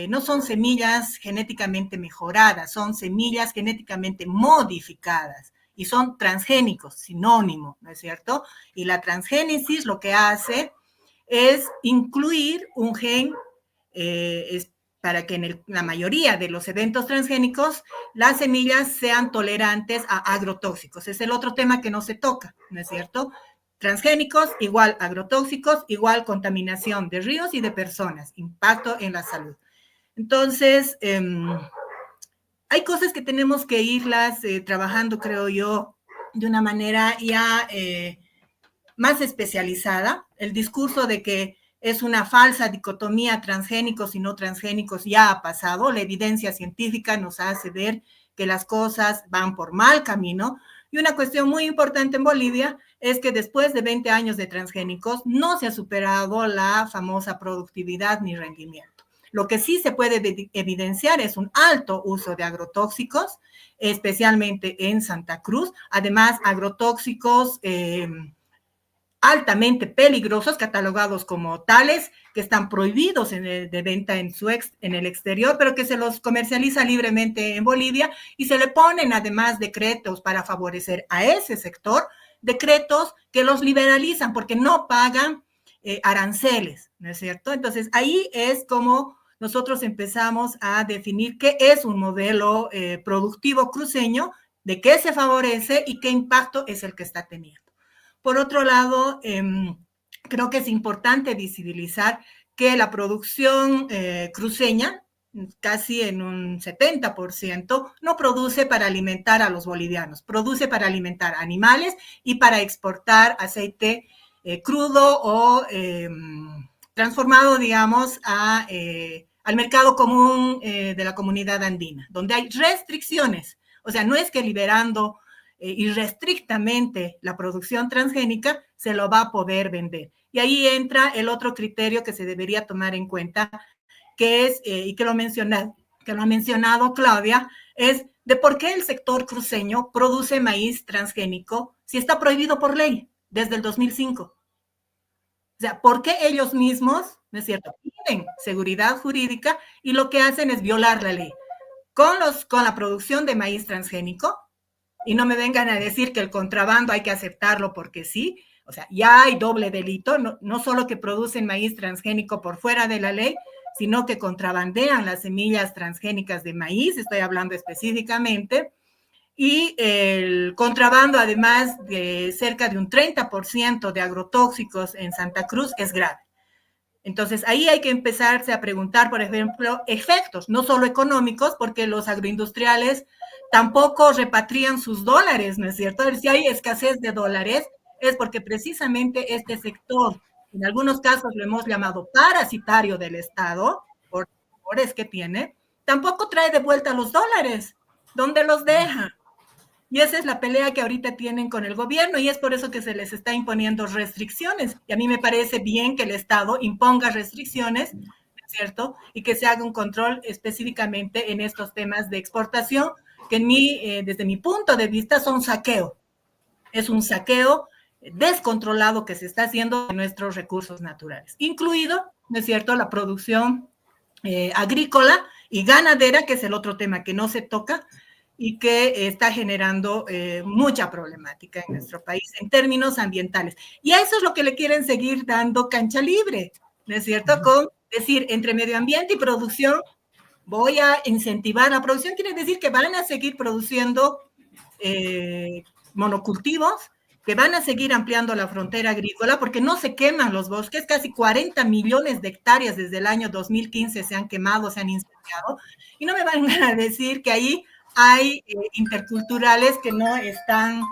no son semillas genéticamente mejoradas, son semillas genéticamente modificadas y son transgénicos, sinónimo, ¿no es cierto? Y la transgénesis lo que hace es incluir un gen para que en la mayoría de los eventos transgénicos las semillas sean tolerantes a agrotóxicos. Es el otro tema que no se toca, ¿no es cierto? Transgénicos igual agrotóxicos, igual contaminación de ríos y de personas, impacto en la salud. Entonces, hay cosas que tenemos que irlas trabajando, creo yo, de una manera ya más especializada. El discurso de que es una falsa dicotomía transgénicos y no transgénicos ya ha pasado. La evidencia científica nos hace ver que las cosas van por mal camino. Y una cuestión muy importante en Bolivia es que después de 20 años de transgénicos no se ha superado la famosa productividad ni rendimiento. Lo que sí se puede evidenciar es un alto uso de agrotóxicos, especialmente en Santa Cruz. Además, agrotóxicos altamente peligrosos, catalogados como tales, que están prohibidos de venta en el exterior, pero que se los comercializa libremente en Bolivia y se le ponen además decretos para favorecer a ese sector, decretos que los liberalizan porque no pagan aranceles, ¿no es cierto? Entonces, ahí es como nosotros empezamos a definir qué es un modelo productivo cruceño, de qué se favorece y qué impacto es el que está teniendo. Por otro lado, creo que es importante visibilizar que la producción cruceña, casi en un 70%, no produce para alimentar a los bolivianos, produce para alimentar animales y para exportar aceite crudo o transformado, digamos, al mercado común de la comunidad andina, donde hay restricciones. O sea, no es que liberando irrestrictamente la producción transgénica se lo va a poder vender. Y ahí entra el otro criterio que se debería tomar en cuenta, que es, y que lo ha mencionado Claudia, es de por qué el sector cruceño produce maíz transgénico si está prohibido por ley desde el 2005. O sea, ¿por qué ellos mismos, no es cierto, piden seguridad jurídica y lo que hacen es violar la ley? Con la producción de maíz transgénico, y no me vengan a decir que el contrabando hay que aceptarlo porque sí, o sea, ya hay doble delito, no solo que producen maíz transgénico por fuera de la ley, sino que contrabandean las semillas transgénicas de maíz, estoy hablando específicamente, y el contrabando, además de cerca de un 30% de agrotóxicos en Santa Cruz, es grave. Entonces, ahí hay que empezarse a preguntar, por ejemplo, efectos, no solo económicos, porque los agroindustriales tampoco repatrian sus dólares, ¿no es cierto? Si hay escasez de dólares, es porque precisamente este sector, en algunos casos lo hemos llamado parasitario del Estado, por favores que tiene, tampoco trae de vuelta los dólares. ¿Dónde los deja? Y esa es la pelea que ahorita tienen con el gobierno y es por eso que se les está imponiendo restricciones. Y a mí me parece bien que el Estado imponga restricciones, ¿cierto? Y que se haga un control específicamente en estos temas de exportación, que desde mi punto de vista son saqueo. Es un saqueo descontrolado que se está haciendo de nuestros recursos naturales, incluido, ¿no es cierto?, la producción agrícola y ganadera, que es el otro tema que no se toca y que está generando mucha problemática en nuestro país en términos ambientales. Y a eso es lo que le quieren seguir dando cancha libre, ¿no es cierto? Con decir, entre medio ambiente y producción, voy a incentivar la producción, quiere decir que van a seguir produciendo monocultivos, que van a seguir ampliando la frontera agrícola, porque no se queman los bosques, casi 40 millones de hectáreas desde el año 2015 se han quemado, se han incendiado, y no me van a decir que ahí hay interculturales que no están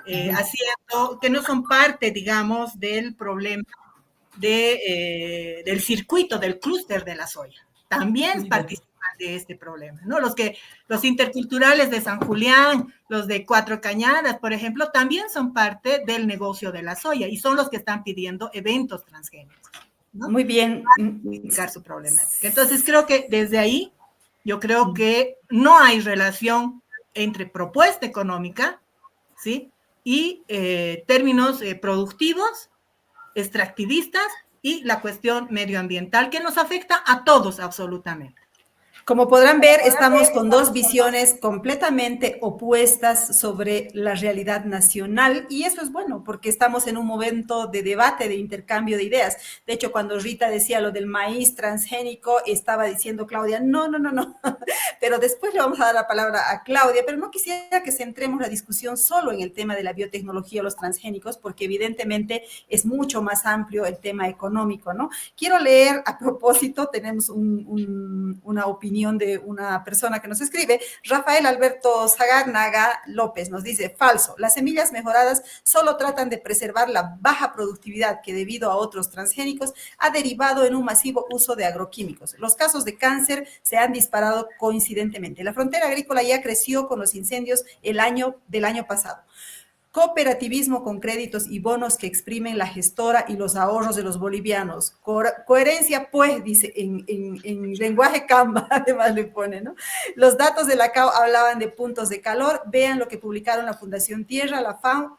haciendo, que no son parte, digamos, del problema del circuito, del clúster de la soya. También participan de este problema, ¿no? Los interculturales de San Julián, los de Cuatro Cañadas, por ejemplo, también son parte del negocio de la soya y son los que están pidiendo eventos transgénicos, ¿no? Muy bien. Para su problemática. Entonces, creo que desde ahí, yo creo que no hay relación entre propuesta económica, ¿sí?, y términos productivos, extractivistas y la cuestión medioambiental que nos afecta a todos absolutamente. Como podrán ver, estamos con dos visiones completamente opuestas sobre la realidad nacional y eso es bueno porque estamos en un momento de debate, de intercambio de ideas. De hecho, cuando Rita decía lo del maíz transgénico, estaba diciendo Claudia, no, pero después le vamos a dar la palabra a Claudia, pero no quisiera que centremos la discusión solo en el tema de la biotecnología o los transgénicos porque evidentemente es mucho más amplio el tema económico, ¿no? Quiero leer a propósito, tenemos una opinión de una persona que nos escribe, Rafael Alberto Zagárnaga López nos dice, falso, las semillas mejoradas solo tratan de preservar la baja productividad que debido a otros transgénicos ha derivado en un masivo uso de agroquímicos. Los casos de cáncer se han disparado coincidentemente. La frontera agrícola ya creció con los incendios del año pasado. Cooperativismo con créditos y bonos que exprimen la gestora y los ahorros de los bolivianos. Coherencia, pues, dice en lenguaje Canva, además le pone, ¿no? Los datos de la CAO hablaban de puntos de calor. Vean lo que publicaron la Fundación Tierra, la FAM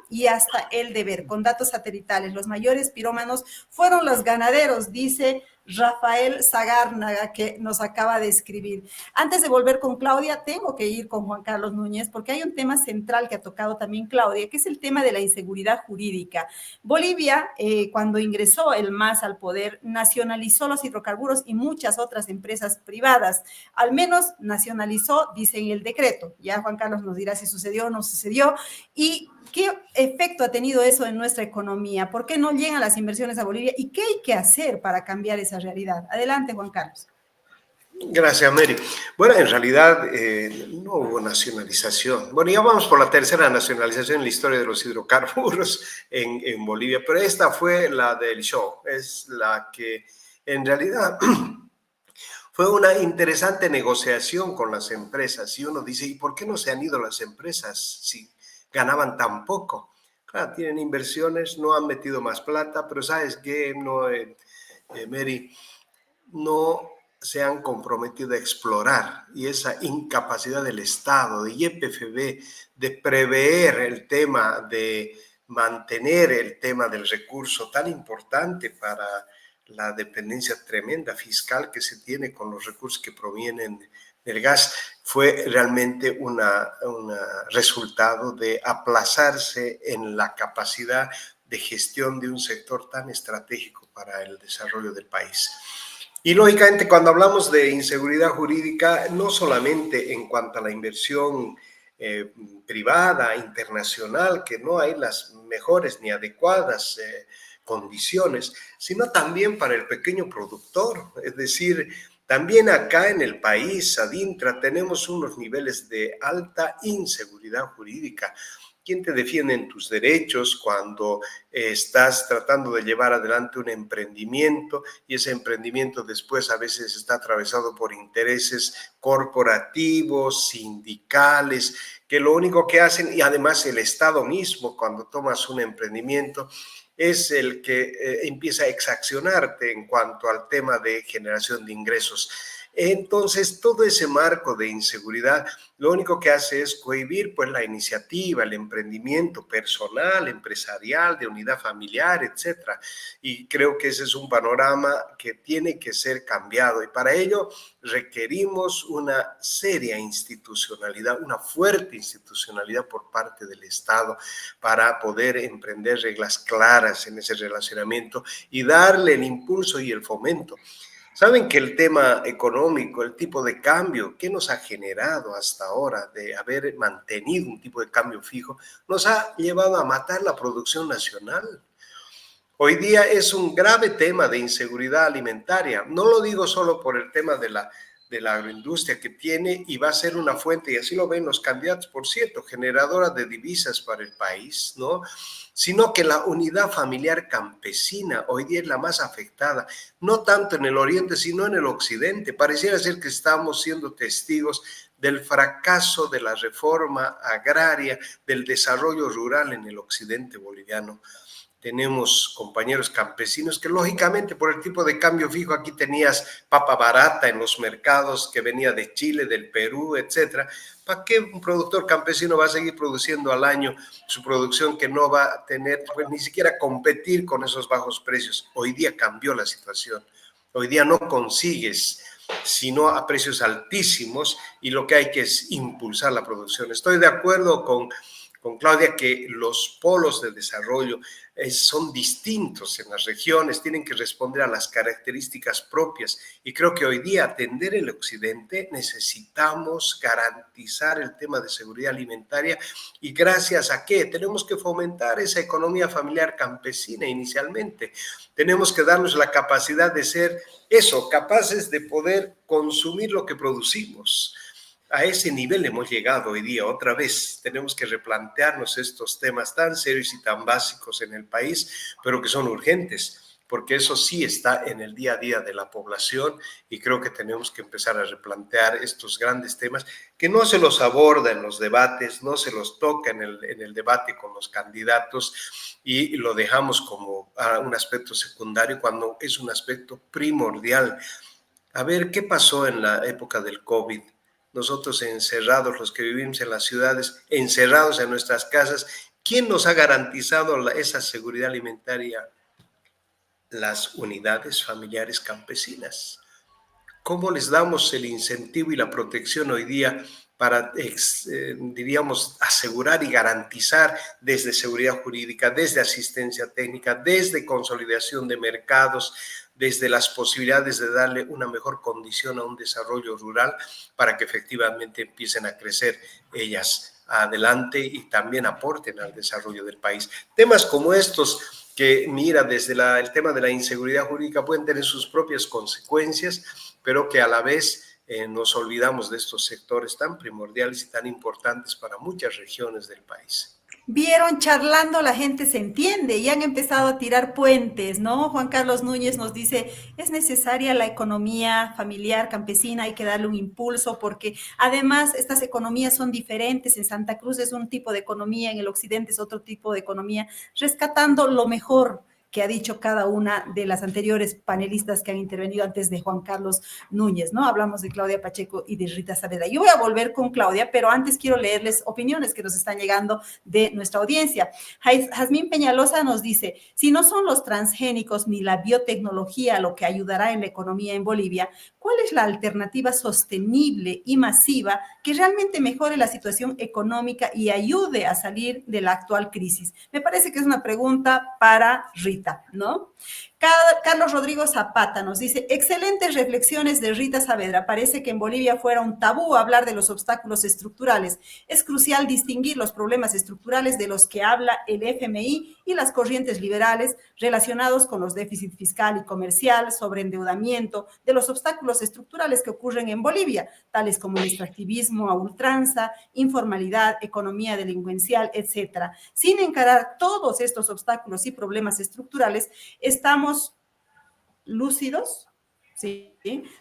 y hasta El Deber, con datos satelitales. Los mayores pirómanos fueron los ganaderos, dice Rafael Zagárnaga, que nos acaba de escribir. Antes de volver con Claudia, tengo que ir con Juan Carlos Núñez, porque hay un tema central que ha tocado también Claudia, que es el tema de la inseguridad jurídica. Bolivia, cuando ingresó el MAS al poder, nacionalizó los hidrocarburos y muchas otras empresas privadas. Al menos nacionalizó, dice en el decreto. Ya Juan Carlos nos dirá si sucedió o no sucedió. ¿Y qué efecto ha tenido eso en nuestra economía? ¿Por qué no llegan las inversiones a Bolivia? ¿Y qué hay que hacer para cambiar esa realidad? Adelante, Juan Carlos. Gracias, Mary. Bueno, en realidad no hubo nacionalización. Bueno, ya vamos por la tercera nacionalización en la historia de los hidrocarburos en Bolivia, pero esta fue la del show, es la que en realidad fue una interesante negociación con las empresas. Y uno dice, ¿y por qué no se han ido las empresas si ganaban tan poco? Claro, tienen inversiones, no han metido más plata, pero ¿sabes qué? No, Mary, no se han comprometido a explorar, y esa incapacidad del Estado, de YPFB, de prever el tema, de mantener el tema del recurso tan importante para la dependencia tremenda fiscal que se tiene con los recursos que provienen del gas, fue realmente un resultado de aplazarse en la capacidad de gestión de un sector tan estratégico para el desarrollo del país. Y lógicamente cuando hablamos de inseguridad jurídica, no solamente en cuanto a la inversión privada, internacional, que no hay las mejores ni adecuadas condiciones, sino también para el pequeño productor. Es decir, también acá en el país, Adintra, tenemos unos niveles de alta inseguridad jurídica. ¿Quién te defiende en tus derechos cuando estás tratando de llevar adelante un emprendimiento y ese emprendimiento después a veces está atravesado por intereses corporativos, sindicales, que lo único que hacen, y además el Estado mismo, cuando tomas un emprendimiento, es el que empieza a exaccionarte en cuanto al tema de generación de ingresos? Entonces, todo ese marco de inseguridad lo único que hace es cohibir pues, la iniciativa, el emprendimiento personal, empresarial, de unidad familiar, etcétera. Y creo que ese es un panorama que tiene que ser cambiado. Y para ello requerimos una seria institucionalidad, una fuerte institucionalidad por parte del Estado para poder emprender reglas claras en ese relacionamiento y darle el impulso y el fomento. Saben que el tema económico, el tipo de cambio que nos ha generado hasta ahora de haber mantenido un tipo de cambio fijo, nos ha llevado a matar la producción nacional. Hoy día es un grave tema de inseguridad alimentaria. No lo digo solo por el tema de la agroindustria que tiene y va a ser una fuente, y así lo ven los candidatos, por cierto, generadora de divisas para el país, ¿no? Sino que la unidad familiar campesina hoy día es la más afectada, no tanto en el oriente, sino en el occidente. Pareciera ser que estamos siendo testigos del fracaso de la reforma agraria, del desarrollo rural en el occidente boliviano. Tenemos compañeros campesinos que lógicamente por el tipo de cambio fijo aquí tenías papa barata en los mercados que venía de Chile, del Perú, etcétera. ¿Para qué un productor campesino va a seguir produciendo al año su producción que no va a tener pues, ni siquiera competir con esos bajos precios? Hoy día cambió la situación. Hoy día no consigues sino a precios altísimos y lo que hay que es impulsar la producción. Estoy de acuerdo con Claudia que los polos de desarrollo son distintos en las regiones, tienen que responder a las características propias y creo que hoy día atender el occidente necesitamos garantizar el tema de seguridad alimentaria y gracias a qué tenemos que fomentar esa economía familiar campesina inicialmente, tenemos que darnos la capacidad de ser eso, capaces de poder consumir lo que producimos. A ese nivel hemos llegado hoy día. Otra vez tenemos que replantearnos estos temas tan serios y tan básicos en el país, pero que son urgentes, porque eso sí está en el día a día de la población y creo que tenemos que empezar a replantear estos grandes temas que no se los aborda en los debates, no se los toca en el debate con los candidatos y lo dejamos como un aspecto secundario cuando es un aspecto primordial. A ver, ¿qué pasó en la época del COVID? Nosotros encerrados, los que vivimos en las ciudades, encerrados en nuestras casas, ¿quién nos ha garantizado esa seguridad alimentaria? Las unidades familiares campesinas. ¿Cómo les damos el incentivo y la protección hoy día para, diríamos, asegurar y garantizar desde seguridad jurídica, desde asistencia técnica, desde consolidación de mercados, desde las posibilidades de darle una mejor condición a un desarrollo rural para que efectivamente empiecen a crecer ellas adelante y también aporten al desarrollo del país? Temas como estos que, mira, desde el tema de la inseguridad jurídica pueden tener sus propias consecuencias, pero que a la vez nos olvidamos de estos sectores tan primordiales y tan importantes para muchas regiones del país. Vieron, charlando la gente se entiende y han empezado a tirar puentes, ¿no? Juan Carlos Núñez nos dice, es necesaria la economía familiar campesina, hay que darle un impulso porque además estas economías son diferentes, en Santa Cruz es un tipo de economía, en el occidente es otro tipo de economía, rescatando lo mejor que ha dicho cada una de las anteriores panelistas que han intervenido antes de Juan Carlos Núñez, ¿no? Hablamos de Claudia Pacheco y de Rita Saavedra. Yo voy a volver con Claudia, pero antes quiero leerles opiniones que nos están llegando de nuestra audiencia. Jazmín Peñalosa nos dice, si no son los transgénicos ni la biotecnología lo que ayudará en la economía en Bolivia, ¿cuál es la alternativa sostenible y masiva que realmente mejore la situación económica y ayude a salir de la actual crisis? Me parece que es una pregunta para Rita, ¿no? Carlos Rodrigo Zapata nos dice, excelentes reflexiones de Rita Saavedra. Parece que en Bolivia fuera un tabú hablar de los obstáculos estructurales. Es crucial distinguir los problemas estructurales de los que habla el FMI y las corrientes liberales relacionados con los déficits fiscal y comercial, sobreendeudamiento, de los obstáculos estructurales que ocurren en Bolivia, tales como el extractivismo a ultranza, informalidad, economía delincuencial, etcétera. Sin encarar todos estos obstáculos y problemas estructurales, estamos lúcidos, ¿sí?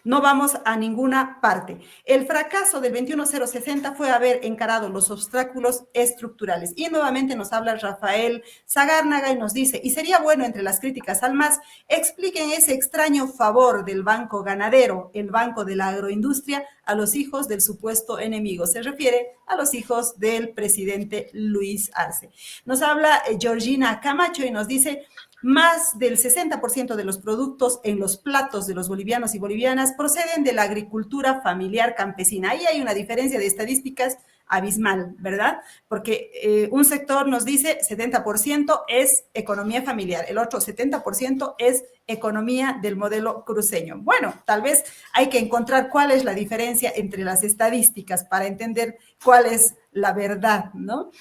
No vamos a ninguna parte. El fracaso del 21060 fue haber encarado los obstáculos estructurales. Y nuevamente nos habla Rafael Sagárnaga y nos dice, y sería bueno entre las críticas al MAS, expliquen ese extraño favor del banco ganadero, el banco de la agroindustria, a los hijos del supuesto enemigo. Se refiere a los hijos del presidente Luis Arce. Nos habla Georgina Camacho y nos dice, más del 60% de los productos en los platos de los bolivianos y bolivianas proceden de la agricultura familiar campesina. Ahí hay una diferencia de estadísticas abismal, ¿verdad? Porque un sector nos dice 70% es economía familiar, el otro 70% es economía del modelo cruceño. Bueno, tal vez hay que encontrar cuál es la diferencia entre las estadísticas para entender cuál es la verdad, ¿no?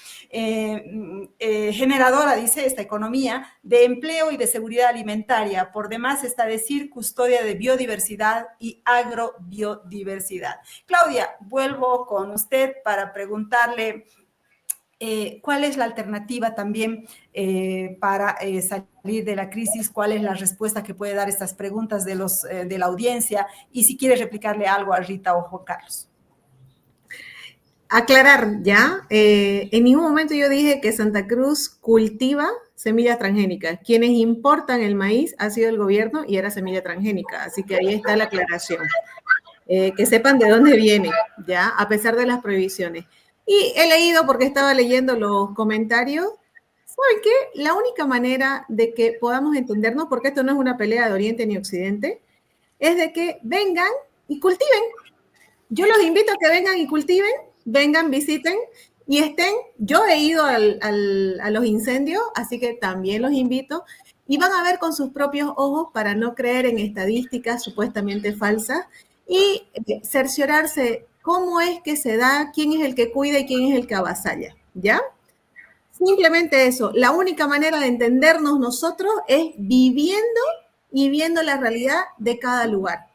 Generadora, dice, esta economía de empleo y de seguridad alimentaria. Por demás está decir custodia de biodiversidad y agrobiodiversidad. Claudia, vuelvo con usted para preguntarle cuál es la alternativa también para salir de la crisis, cuál es la respuesta que puede dar estas preguntas de la audiencia y si quiere replicarle algo a Rita o Juan Carlos. Aclarar, ¿ya? En ningún momento yo dije que Santa Cruz cultiva semillas transgénicas. Quienes importan el maíz ha sido el gobierno y era semilla transgénica. Así que ahí está la aclaración. Que sepan de dónde viene, ¿ya? A pesar de las prohibiciones. Y he leído, porque estaba leyendo los comentarios, ¿saben qué? La única manera de que podamos entendernos, porque esto no es una pelea de Oriente ni Occidente, es de que vengan y cultiven. Yo los invito a que vengan y cultiven, vengan, visiten y estén. Yo he ido a los incendios, así que también los invito y van a ver con sus propios ojos para no creer en estadísticas supuestamente falsas y cerciorarse cómo es que se da, quién es el que cuida y quién es el que avasalla, ¿ya? Simplemente eso. La única manera de entendernos nosotros es viviendo y viendo la realidad de cada lugar.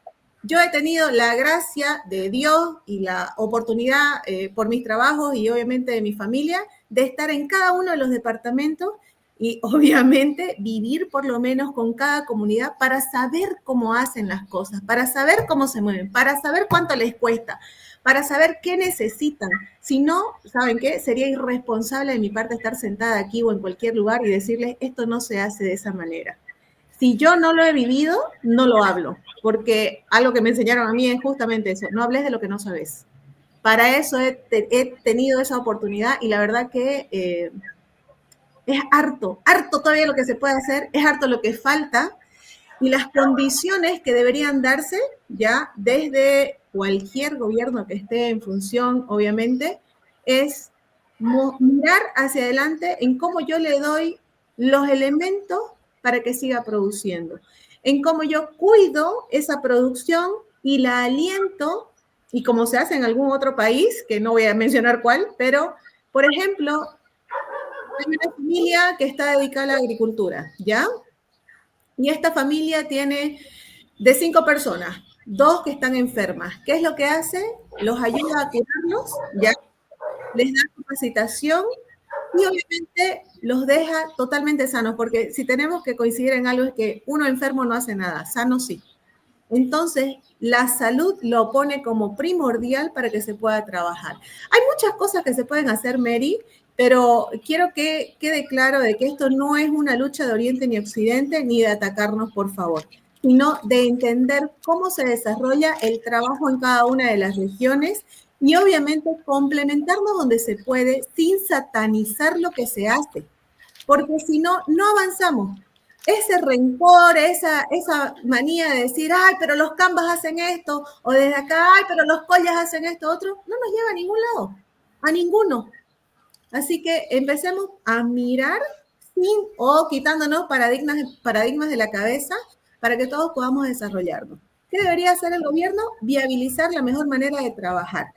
Yo he tenido la gracia de Dios y la oportunidad por mis trabajos y obviamente de mi familia de estar en cada uno de los departamentos y obviamente vivir por lo menos con cada comunidad para saber cómo hacen las cosas, para saber cómo se mueven, para saber cuánto les cuesta, para saber qué necesitan. Si no, ¿saben qué? Sería irresponsable de mi parte estar sentada aquí o en cualquier lugar y decirles esto no se hace de esa manera. Si yo no lo he vivido, no lo hablo, porque algo que me enseñaron a mí es justamente eso, no hables de lo que no sabes. Para eso he tenido esa oportunidad y la verdad que es harto todavía lo que se puede hacer, es harto lo que falta y las condiciones que deberían darse ya desde cualquier gobierno que esté en función, obviamente, es mirar hacia adelante en cómo yo le doy los elementos para que siga produciendo, en cómo yo cuido esa producción y la aliento, y como se hace en algún otro país, que no voy a mencionar cuál, pero, por ejemplo, hay una familia que está dedicada a la agricultura, ¿ya? Y esta familia tiene de 5 personas, 2 que están enfermas. ¿Qué es lo que hace? Los ayuda a curarlos, ¿ya? Les da capacitación y obviamente los deja totalmente sanos, porque si tenemos que coincidir en algo es que uno enfermo no hace nada, sano sí. Entonces, la salud lo pone como primordial para que se pueda trabajar. Hay muchas cosas que se pueden hacer, Mary, pero quiero que quede claro de que esto no es una lucha de Oriente ni Occidente, ni de atacarnos, por favor, sino de entender cómo se desarrolla el trabajo en cada una de las regiones y obviamente complementarnos donde se puede sin satanizar lo que se hace, porque si no, no avanzamos. Ese rencor, esa manía de decir, ay, pero los cambas hacen esto, o desde acá, ay, pero los collas hacen esto, otro, no nos lleva a ningún lado, a ninguno. Así que empecemos a mirar o quitándonos paradigmas de la cabeza para que todos podamos desarrollarnos. ¿Qué debería hacer el gobierno? Viabilizar la mejor manera de trabajar.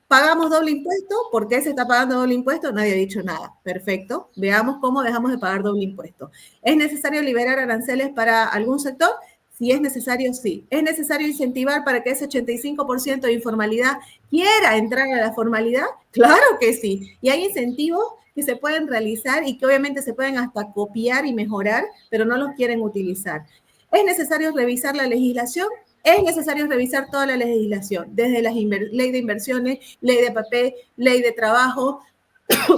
¿Pagamos doble impuesto? ¿Por qué se está pagando doble impuesto? Nadie ha dicho nada. Perfecto. Veamos cómo dejamos de pagar doble impuesto. ¿Es necesario liberar aranceles para algún sector? Si es necesario, sí. ¿Es necesario incentivar para que ese 85% de informalidad quiera entrar a la formalidad? Claro que sí. Y hay incentivos que se pueden realizar y que obviamente se pueden hasta copiar y mejorar, pero no los quieren utilizar. ¿Es necesario revisar la legislación? Es necesario revisar toda la legislación, desde la ley de inversiones, ley de papel, ley de trabajo.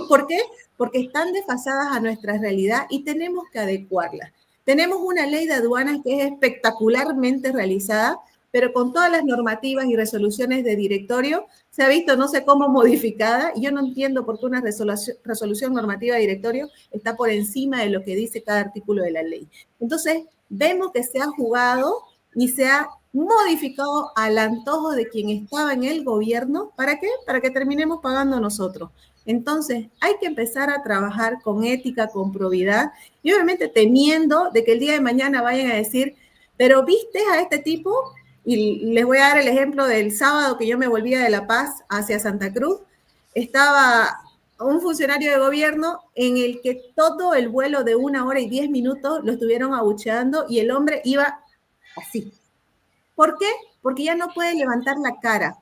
¿Por qué? Porque están desfasadas a nuestra realidad y tenemos que adecuarlas. Tenemos una ley de aduanas que es espectacularmente realizada, pero con todas las normativas y resoluciones de directorio se ha visto no sé cómo modificada y yo no entiendo por qué una resolución normativa de directorio está por encima de lo que dice cada artículo de la ley. Entonces, vemos que se ha jugado y se ha modificado al antojo de quien estaba en el gobierno. ¿Para qué? Para que terminemos pagando nosotros. Entonces, hay que empezar a trabajar con ética, con probidad y obviamente temiendo de que el día de mañana vayan a decir, pero ¿viste a este tipo? Y les voy a dar el ejemplo del sábado que yo me volvía de La Paz hacia Santa Cruz. Estaba un funcionario de gobierno en el que todo el vuelo de 1 hora y 10 minutos lo estuvieron abucheando y el hombre iba así. ¿Por qué? Porque ya no puede levantar la cara.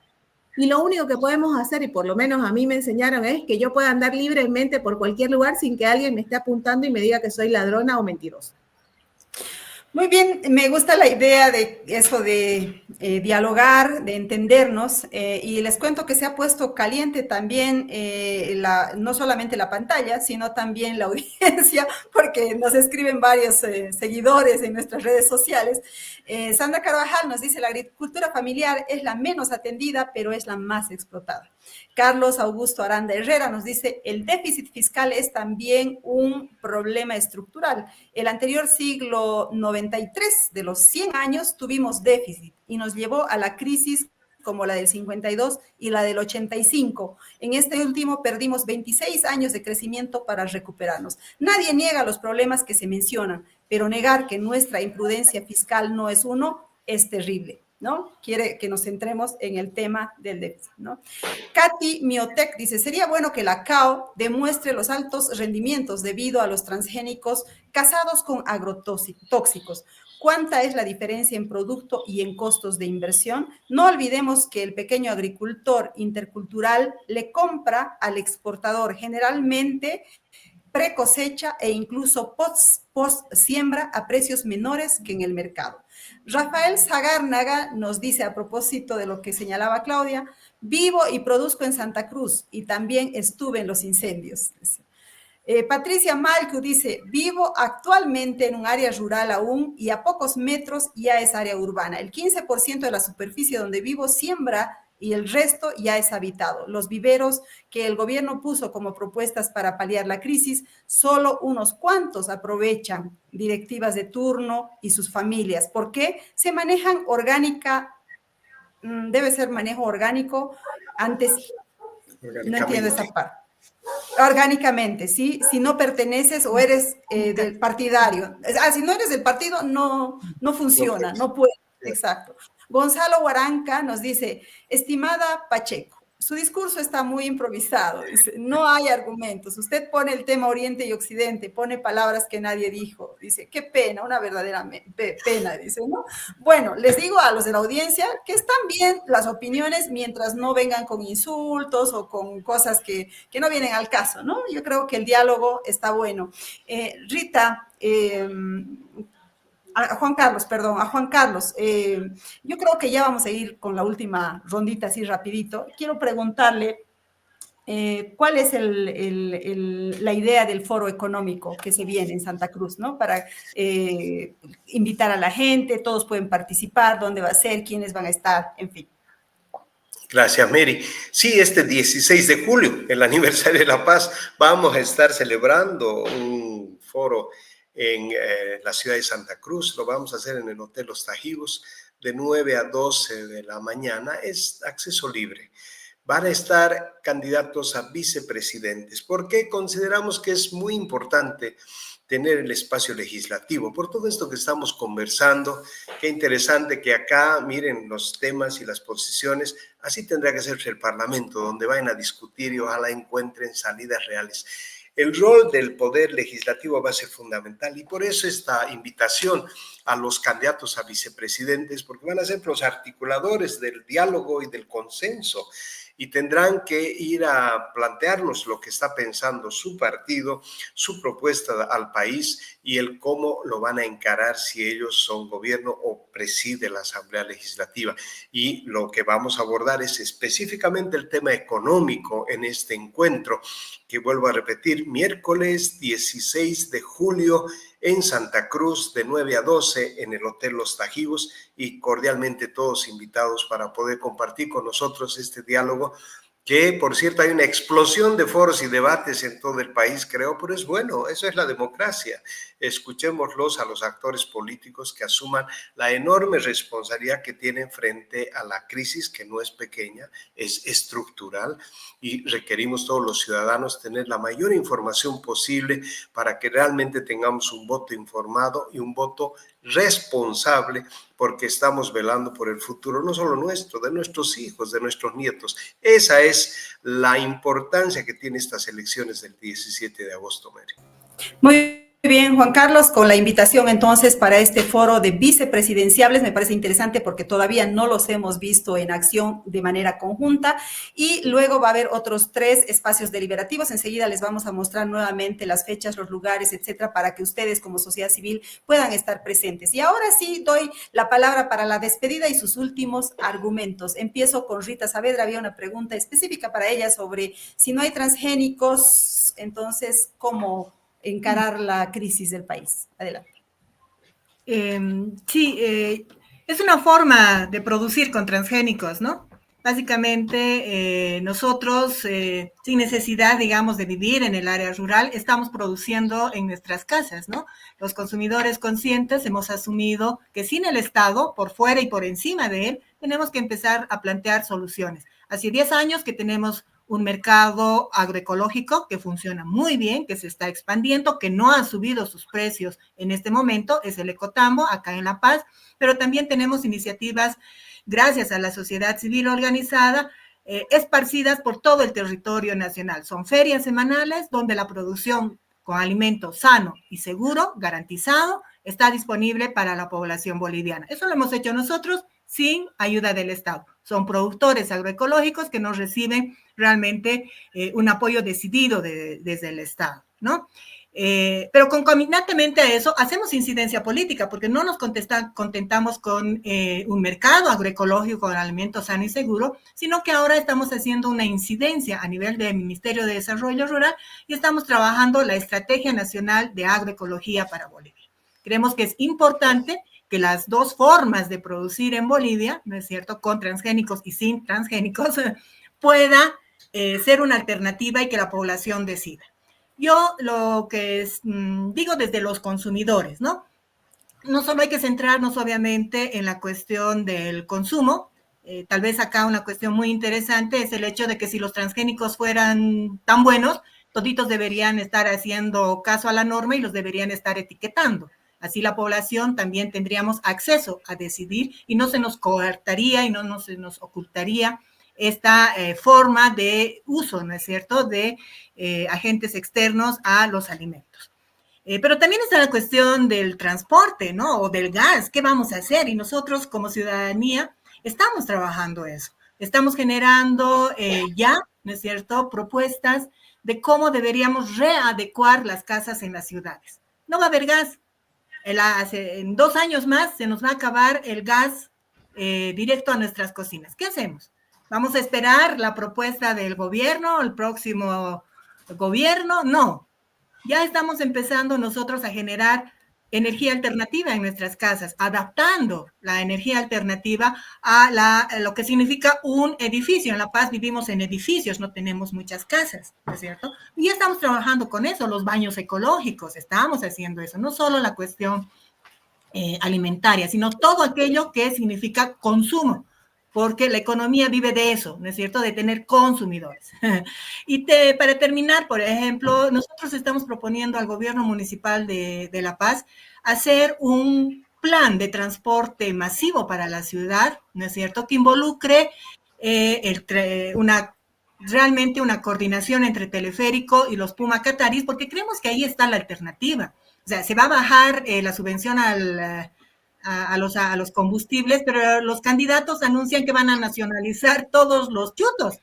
Y lo único que podemos hacer, y por lo menos a mí me enseñaron, es que yo pueda andar libremente por cualquier lugar sin que alguien me esté apuntando y me diga que soy ladrona o mentirosa. Muy bien, me gusta la idea de eso de dialogar, de entendernos, y les cuento que se ha puesto caliente también no solamente la pantalla, sino también la audiencia, porque nos escriben varios seguidores en nuestras redes sociales. Sandra Carvajal nos dice, la agricultura familiar es la menos atendida, pero es la más explotada. Carlos Augusto Aranda Herrera nos dice, el déficit fiscal es también un problema estructural. El anterior siglo 93, de los 100 años, tuvimos déficit y nos llevó a la crisis como la del 52 y la del 85. En este último perdimos 26 años de crecimiento para recuperarnos. Nadie niega los problemas que se mencionan, pero negar que nuestra imprudencia fiscal no es uno es terrible, ¿no? Quiere que nos centremos en el tema del déficit, ¿no? Katy Miotec dice, sería bueno que la CAO demuestre los altos rendimientos debido a los transgénicos casados con agrotóxicos. ¿Cuánta es la diferencia en producto y en costos de inversión? No olvidemos que el pequeño agricultor intercultural le compra al exportador generalmente pre-cosecha e incluso post-siembra a precios menores que en el mercado. Rafael Zagárnaga nos dice a propósito de lo que señalaba Claudia, vivo y produzco en Santa Cruz y también estuve en los incendios. Patricia Malcu dice, vivo actualmente en un área rural aún y a pocos metros ya es área urbana. El 15% de la superficie donde vivo siembra y el resto ya es habitado. Los viveros que el gobierno puso como propuestas para paliar la crisis, solo unos cuantos aprovechan directivas de turno y sus familias. ¿Por qué? Se manejan orgánica, debe ser manejo orgánico, antes, no entiendo esa parte. Orgánicamente, ¿sí? Si no perteneces o eres del partidario. Si no eres del partido, no funciona, no puede. Exacto. Gonzalo Huaranca nos dice, estimada Pacheco, su discurso está muy improvisado, dice, no hay argumentos, usted pone el tema Oriente y Occidente, pone palabras que nadie dijo, dice, qué pena, una verdadera pena, dice, ¿no? Bueno, les digo a los de la audiencia que están bien las opiniones mientras no vengan con insultos o con cosas que no vienen al caso, ¿no? Yo creo que el diálogo está bueno. Rita, a Juan Carlos, yo creo que ya vamos a ir con la última rondita así rapidito. Quiero preguntarle cuál es la idea del foro económico que se viene en Santa Cruz, ¿no? Para invitar a la gente, todos pueden participar, dónde va a ser, quiénes van a estar, en fin. Gracias, Mary. Sí, este 16 de julio, el aniversario de La Paz, vamos a estar celebrando un foro en la ciudad de Santa Cruz. Lo vamos a hacer en el Hotel Los Tajivos de 9 a 12 de la mañana. Es acceso libre. van a estar candidatos a vicepresidentes. ¿Por qué? Consideramos que es muy importante tener el espacio legislativo. Por todo esto que estamos conversando, qué interesante que acá miren los temas y las posiciones. Así tendrá que ser el Parlamento, donde vayan a discutir y ojalá encuentren salidas reales. El rol del poder legislativo va a ser fundamental y por eso esta invitación a los candidatos a vicepresidentes, porque van a ser los articuladores del diálogo y del consenso y tendrán que ir a plantearnos lo que está pensando su partido, su propuesta al país y el cómo lo van a encarar si ellos son gobierno o preside la Asamblea Legislativa. Y lo que vamos a abordar es específicamente el tema económico en este encuentro, que vuelvo a repetir, miércoles 16 de julio en Santa Cruz de 9 a 12 en el Hotel Los Tajivos y cordialmente todos invitados para poder compartir con nosotros este diálogo que, por cierto, hay una explosión de foros y debates en todo el país, creo, pero es bueno, eso es la democracia. Escuchémoslos a los actores políticos que asuman la enorme responsabilidad que tienen frente a la crisis, que no es pequeña, es estructural, y requerimos todos los ciudadanos tener la mayor información posible para que realmente tengamos un voto informado y un voto responsable, porque estamos velando por el futuro, no solo nuestro, de nuestros hijos, de nuestros nietos. Esa es la importancia que tienen estas elecciones del 17 de agosto, Mary. Muy bien, Juan Carlos, con la invitación entonces para este foro de vicepresidenciables, me parece interesante porque todavía no los hemos visto en acción de manera conjunta y luego va a haber otros 3 espacios deliberativos. Enseguida les vamos a mostrar nuevamente las fechas, los lugares, etcétera, para que ustedes como sociedad civil puedan estar presentes. Y ahora sí doy la palabra para la despedida y sus últimos argumentos. Empiezo con Rita Saavedra. Había una pregunta específica para ella sobre si no hay transgénicos, entonces, ¿cómo encarar la crisis del país? Adelante. Sí, es una forma de producir con transgénicos, ¿no? Básicamente, nosotros, sin necesidad, digamos, de vivir en el área rural, estamos produciendo en nuestras casas, ¿no? Los consumidores conscientes hemos asumido que sin el Estado, por fuera y por encima de él, tenemos que empezar a plantear soluciones. Hace 10 años que tenemos un mercado agroecológico que funciona muy bien, que se está expandiendo, que no ha subido sus precios en este momento, es el Ecotambo, acá en La Paz, pero también tenemos iniciativas, gracias a la sociedad civil organizada, esparcidas por todo el territorio nacional. Son ferias semanales donde la producción con alimento sano y seguro, garantizado, está disponible para la población boliviana. Eso lo hemos hecho nosotros sin ayuda del Estado. Son productores agroecológicos que nos reciben realmente un apoyo decidido desde el Estado, ¿no? Pero concomitantemente a eso hacemos incidencia política porque no nos contentamos con un mercado agroecológico con alimentos sano y seguro, sino que ahora estamos haciendo una incidencia a nivel del Ministerio de Desarrollo Rural y estamos trabajando la Estrategia Nacional de Agroecología para Bolivia. Creemos que es importante que las 2 formas de producir en Bolivia, ¿no es cierto?, con transgénicos y sin transgénicos, pueda ser una alternativa y que la población decida. Yo lo que digo desde los consumidores, ¿no? No solo hay que centrarnos obviamente en la cuestión del consumo, tal vez acá una cuestión muy interesante es el hecho de que si los transgénicos fueran tan buenos, toditos deberían estar haciendo caso a la norma y los deberían estar etiquetando. Así la población también tendríamos acceso a decidir y no se nos coartaría y no se nos ocultaría esta forma de uso, ¿no es cierto?, de agentes externos a los alimentos. Pero también está la cuestión del transporte, ¿no?, o del gas. ¿Qué vamos a hacer? Y nosotros como ciudadanía estamos trabajando eso. Estamos generando ya, ¿no es cierto?, propuestas de cómo deberíamos readecuar las casas en las ciudades. No va a haber gas. En 2 años más se nos va a acabar el gas directo a nuestras cocinas. ¿Qué hacemos? ¿Vamos a esperar la propuesta del gobierno, el próximo gobierno? No. Ya estamos empezando nosotros a generar energía alternativa en nuestras casas, adaptando la energía alternativa a lo que significa un edificio. En La Paz vivimos en edificios, no tenemos muchas casas, ¿no es cierto? Y ya estamos trabajando con eso, los baños ecológicos, estamos haciendo eso, no solo la cuestión alimentaria, sino todo aquello que significa consumo. porque la economía vive de eso, ¿no es cierto?, de tener consumidores. Y para terminar, por ejemplo, nosotros estamos proponiendo al gobierno municipal de La Paz hacer un plan de transporte masivo para la ciudad, ¿no es cierto?, que involucre realmente una coordinación entre teleférico y los Puma Cataris, porque creemos que ahí está la alternativa. O sea, se va a bajar la subvención a los combustibles, pero los candidatos anuncian que van a nacionalizar todos los chutos.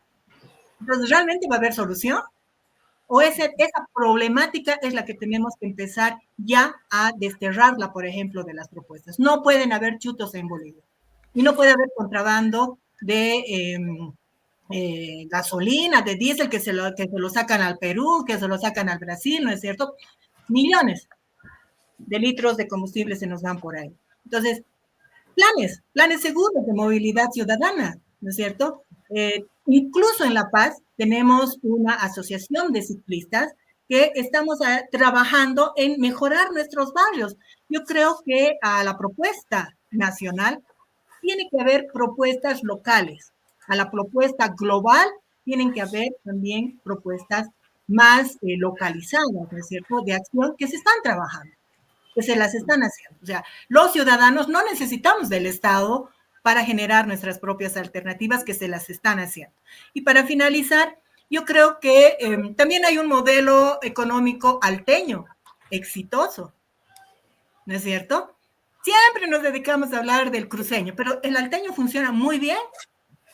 Entonces, ¿realmente va a haber solución? ¿O esa problemática es la que tenemos que empezar ya a desterrarla, por ejemplo, de las propuestas? No pueden haber chutos en Bolivia. Y no puede haber contrabando de gasolina, de diésel, que se lo sacan al Perú, que se lo sacan al Brasil, ¿no es cierto? Millones de litros de combustible se nos van por ahí. Entonces, planes seguros de movilidad ciudadana, ¿no es cierto? Incluso en La Paz tenemos una asociación de ciclistas que estamos trabajando en mejorar nuestros barrios. Yo creo que a la propuesta nacional tiene que haber propuestas locales. A la propuesta global tienen que haber también propuestas más localizadas, ¿no es cierto?, de acción que se están trabajando, que se las están haciendo. O sea, los ciudadanos no necesitamos del Estado para generar nuestras propias alternativas, que se las están haciendo. Y para finalizar, yo creo que también hay un modelo económico alteño, exitoso, ¿no es cierto? Siempre nos dedicamos a hablar del cruceño, pero el alteño funciona muy bien.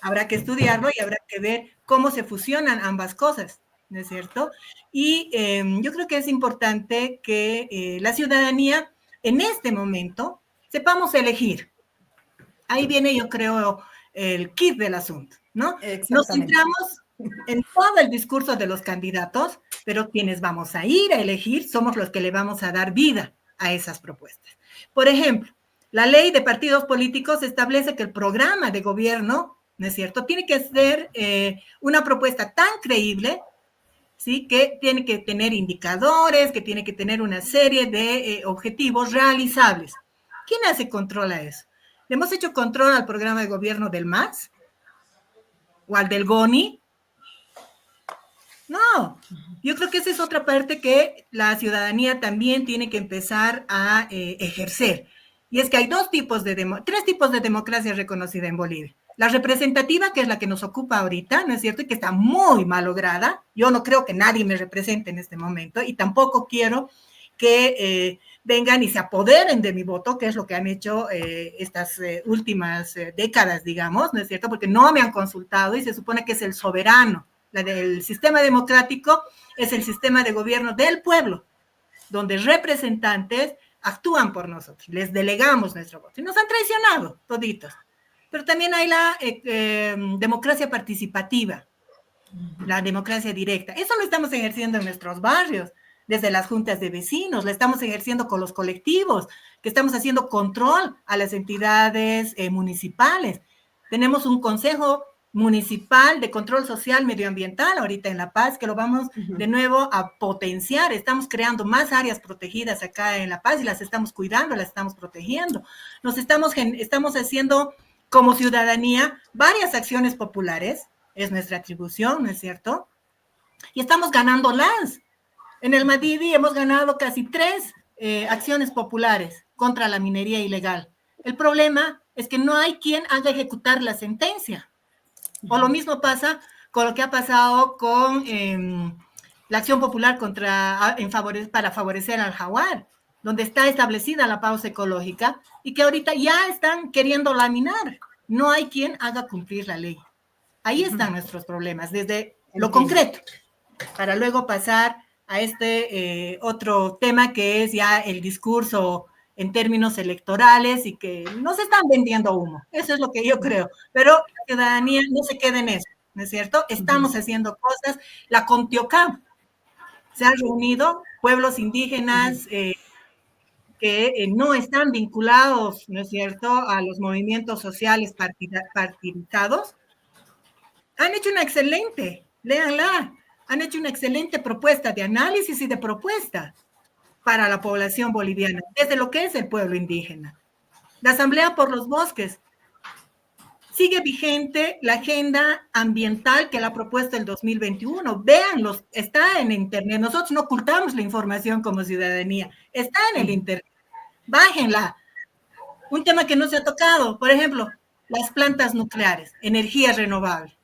Habrá que estudiarlo y habrá que ver cómo se fusionan ambas cosas, ¿no es cierto? Y yo creo que es importante que la ciudadanía en este momento sepamos elegir. Ahí viene, yo creo, el kit del asunto, ¿no? Nos centramos en todo el discurso de los candidatos, pero quienes vamos a ir a elegir somos los que le vamos a dar vida a esas propuestas. Por ejemplo, la ley de partidos políticos establece que el programa de gobierno, ¿no es cierto?, tiene que ser una propuesta tan creíble, ¿sí?, que tiene que tener indicadores, que tiene que tener una serie de objetivos realizables. ¿Quién hace control a eso? ¿Le hemos hecho control al programa de gobierno del MAS? ¿O al del GONI? No, yo creo que esa es otra parte que la ciudadanía también tiene que empezar a ejercer. Y es que hay tres tipos de democracia reconocida en Bolivia. La representativa, que es la que nos ocupa ahorita, ¿no es cierto?, y que está muy mal lograda. Yo no creo que nadie me represente en este momento y tampoco quiero que vengan y se apoderen de mi voto, que es lo que han hecho estas últimas décadas, digamos, ¿no es cierto?, porque no me han consultado y se supone que es el soberano. El sistema democrático es el sistema de gobierno del pueblo, donde representantes actúan por nosotros, les delegamos nuestro voto. Y nos han traicionado toditos. Pero también hay la democracia participativa, la democracia directa. Eso lo estamos ejerciendo en nuestros barrios, desde las juntas de vecinos, lo estamos ejerciendo con los colectivos, que estamos haciendo control a las entidades municipales. Tenemos un consejo municipal de control social medioambiental ahorita en La Paz, que lo vamos de nuevo a potenciar. Estamos creando más áreas protegidas acá en La Paz y las estamos cuidando, las estamos protegiendo. Estamos haciendo como ciudadanía varias acciones populares, es nuestra atribución, ¿no es cierto? Y estamos ganándolas. En el Madidi hemos ganado casi 3 acciones populares contra la minería ilegal. El problema es que no hay quien haga ejecutar la sentencia. O lo mismo pasa con lo que ha pasado con la acción popular para favorecer al jaguar, donde está establecida la pausa ecológica y que ahorita ya están queriendo laminar. No hay quien haga cumplir la ley. Ahí están nuestros problemas, desde lo concreto, para luego pasar a este otro tema que es ya el discurso en términos electorales y que nos están vendiendo humo. Eso es lo que yo creo. Pero la ciudadanía no se queda en eso, ¿no es cierto? Estamos haciendo cosas. La Contiocab se han reunido pueblos indígenas que no están vinculados, ¿no es cierto?, a los movimientos sociales partidizados. Han hecho una excelente, léanla, han hecho una excelente propuesta de análisis y de propuesta para la población boliviana, desde lo que es el pueblo indígena. La Asamblea por los Bosques sigue vigente la agenda ambiental que la ha propuesto el 2021. Véanlos, está en internet. Nosotros no ocultamos la información como ciudadanía. Está en el internet. Bájenla. Un tema que no se ha tocado, por ejemplo, las plantas nucleares, energía renovable.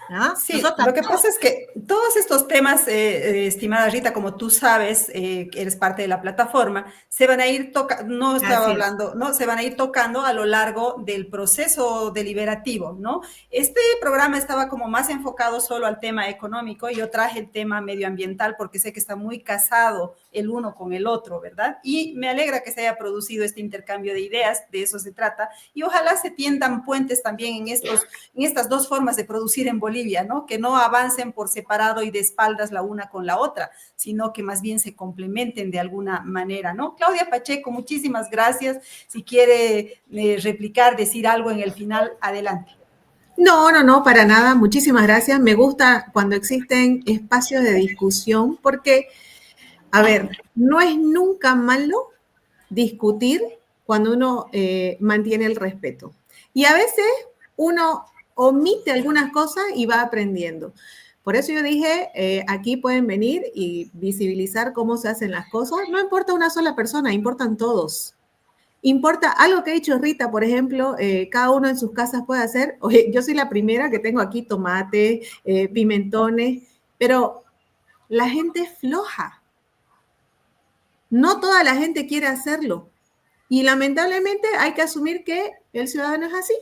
¿No? Sí, lo que pasa es que todos estos temas, estimada Rita, como tú sabes, que eres parte de la plataforma, se van a ir tocando, se van a ir tocando a lo largo del proceso deliberativo, ¿no? Este programa estaba como más enfocado solo al tema económico, y yo traje el tema medioambiental porque sé que está muy casado el uno con el otro, ¿verdad? Y me alegra que se haya producido este intercambio de ideas, de eso se trata, y ojalá se tiendan puentes también en estas dos formas de producir en Bolivia, ¿no? Que no avancen por separado y de espaldas la una con la otra, sino que más bien se complementen de alguna manera, ¿no? Claudia Pacheco, muchísimas gracias. Si quiere replicar, decir algo en el final, adelante. No, para nada. Muchísimas gracias. Me gusta cuando existen espacios de discusión porque, a ver, no es nunca malo discutir cuando uno mantiene el respeto. Y a veces uno omite algunas cosas y va aprendiendo. Por eso yo dije, aquí pueden venir y visibilizar cómo se hacen las cosas. No importa una sola persona, importan todos. Importa algo que ha dicho Rita, por ejemplo, cada uno en sus casas puede hacer. Oye, yo soy la primera que tengo aquí tomate, pimentones, pero la gente es floja. No toda la gente quiere hacerlo. Y lamentablemente hay que asumir que el ciudadano es así.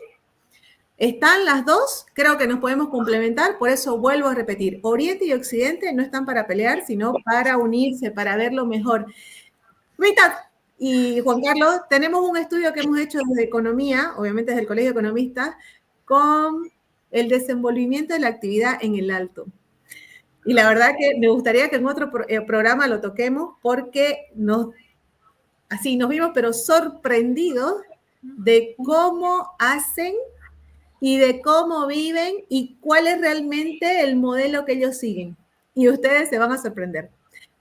Están las dos, creo que nos podemos complementar, por eso vuelvo a repetir, Oriente y Occidente no están para pelear, sino para unirse, para verlo mejor. Rita y Juan Carlos, tenemos un estudio que hemos hecho desde Economía, obviamente desde el Colegio de Economistas, con el desenvolvimiento de la actividad en el Alto. Y la verdad que me gustaría que en otro programa lo toquemos porque nos vimos pero sorprendidos de cómo hacen y de cómo viven y cuál es realmente el modelo que ellos siguen. Y ustedes se van a sorprender.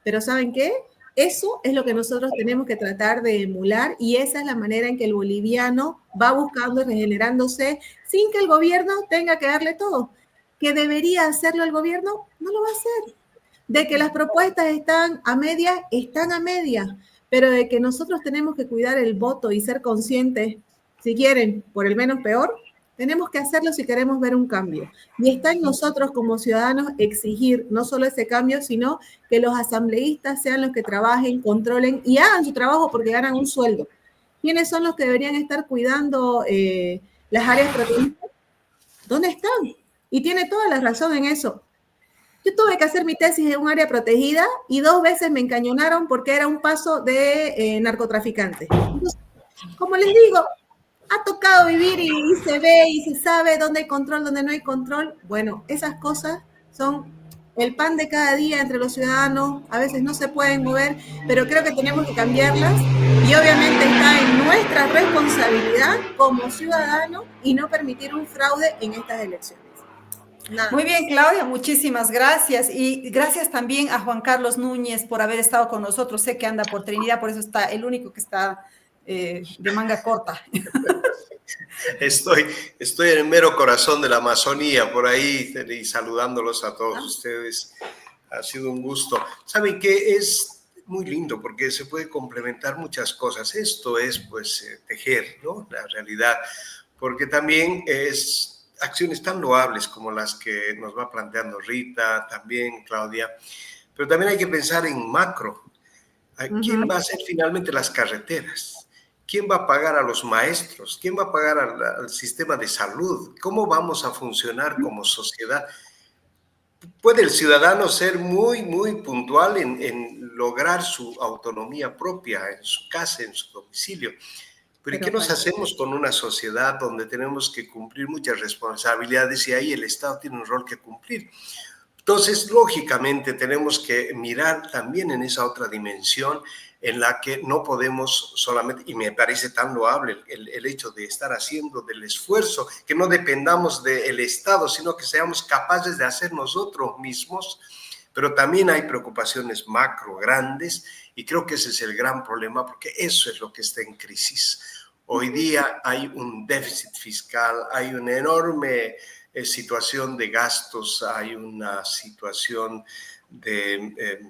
Pero ¿saben qué? Eso es lo que nosotros tenemos que tratar de emular y esa es la manera en que el boliviano va buscando y regenerándose sin que el gobierno tenga que darle todo. ¿Que debería hacerlo el gobierno? No lo va a hacer. De que las propuestas están a media, pero de que nosotros tenemos que cuidar el voto y ser conscientes, si quieren, por el menos peor, tenemos que hacerlo si queremos ver un cambio. Y está en nosotros como ciudadanos exigir no solo ese cambio, sino que los asambleístas sean los que trabajen, controlen y hagan su trabajo porque ganan un sueldo. ¿Quiénes son los que deberían estar cuidando las áreas protegidas? ¿Dónde están? Y tiene toda la razón en eso. Yo tuve que hacer mi tesis en un área protegida y 2 veces me encañonaron porque era un paso de narcotraficantes. Entonces, como les digo, ha tocado vivir y se ve y se sabe dónde hay control, dónde no hay control. Bueno, esas cosas son el pan de cada día entre los ciudadanos. A veces no se pueden mover, pero creo que tenemos que cambiarlas. Y obviamente está en nuestra responsabilidad como ciudadanos y no permitir un fraude en estas elecciones. Nada. Muy bien, Claudia, muchísimas gracias. Y gracias también a Juan Carlos Núñez por haber estado con nosotros. Sé que anda por Trinidad, por eso está el único que está de manga corta. Estoy en el mero corazón de la Amazonía, por ahí, y saludándolos a todos ustedes. Ha sido un gusto. ¿Saben qué? Es muy lindo porque se puede complementar muchas cosas. Esto es, pues, tejer, ¿no? La realidad, porque también es acciones tan loables como las que nos va planteando Rita, también Claudia, pero también hay que pensar en macro. ¿Quién va a hacer finalmente las carreteras? ¿Quién va a pagar a los maestros? ¿Quién va a pagar al sistema de salud? ¿Cómo vamos a funcionar como sociedad? Puede el ciudadano ser muy, muy puntual en lograr su autonomía propia en su casa, en su domicilio. Pero ¿qué nos hacemos con una sociedad donde tenemos que cumplir muchas responsabilidades y ahí el Estado tiene un rol que cumplir? Entonces, lógicamente, tenemos que mirar también en esa otra dimensión en la que no podemos solamente, y me parece tan loable el hecho de estar haciendo del esfuerzo, que no dependamos del Estado, sino que seamos capaces de hacer nosotros mismos, pero también hay preocupaciones macro grandes y creo que ese es el gran problema porque eso es lo que está en crisis. Hoy día hay un déficit fiscal, hay una enorme situación de gastos, hay una situación de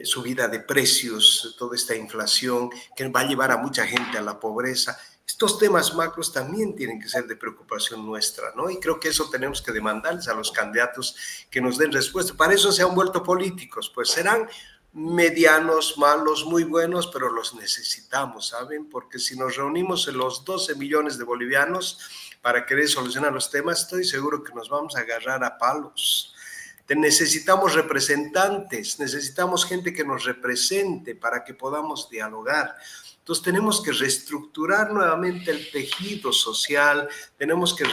subida de precios, toda esta inflación que va a llevar a mucha gente a la pobreza. Estos temas macros también tienen que ser de preocupación nuestra, ¿no? Y creo que eso tenemos que demandarles a los candidatos que nos den respuesta. Para eso se han vuelto políticos, pues serán medianos, malos, muy buenos, pero los necesitamos, ¿saben? Porque si nos reunimos en los 12 millones de bolivianos para querer solucionar los temas, estoy seguro que nos vamos a agarrar a palos. Necesitamos representantes, necesitamos gente que nos represente para que podamos dialogar. Entonces tenemos que reestructurar nuevamente el tejido social, tenemos que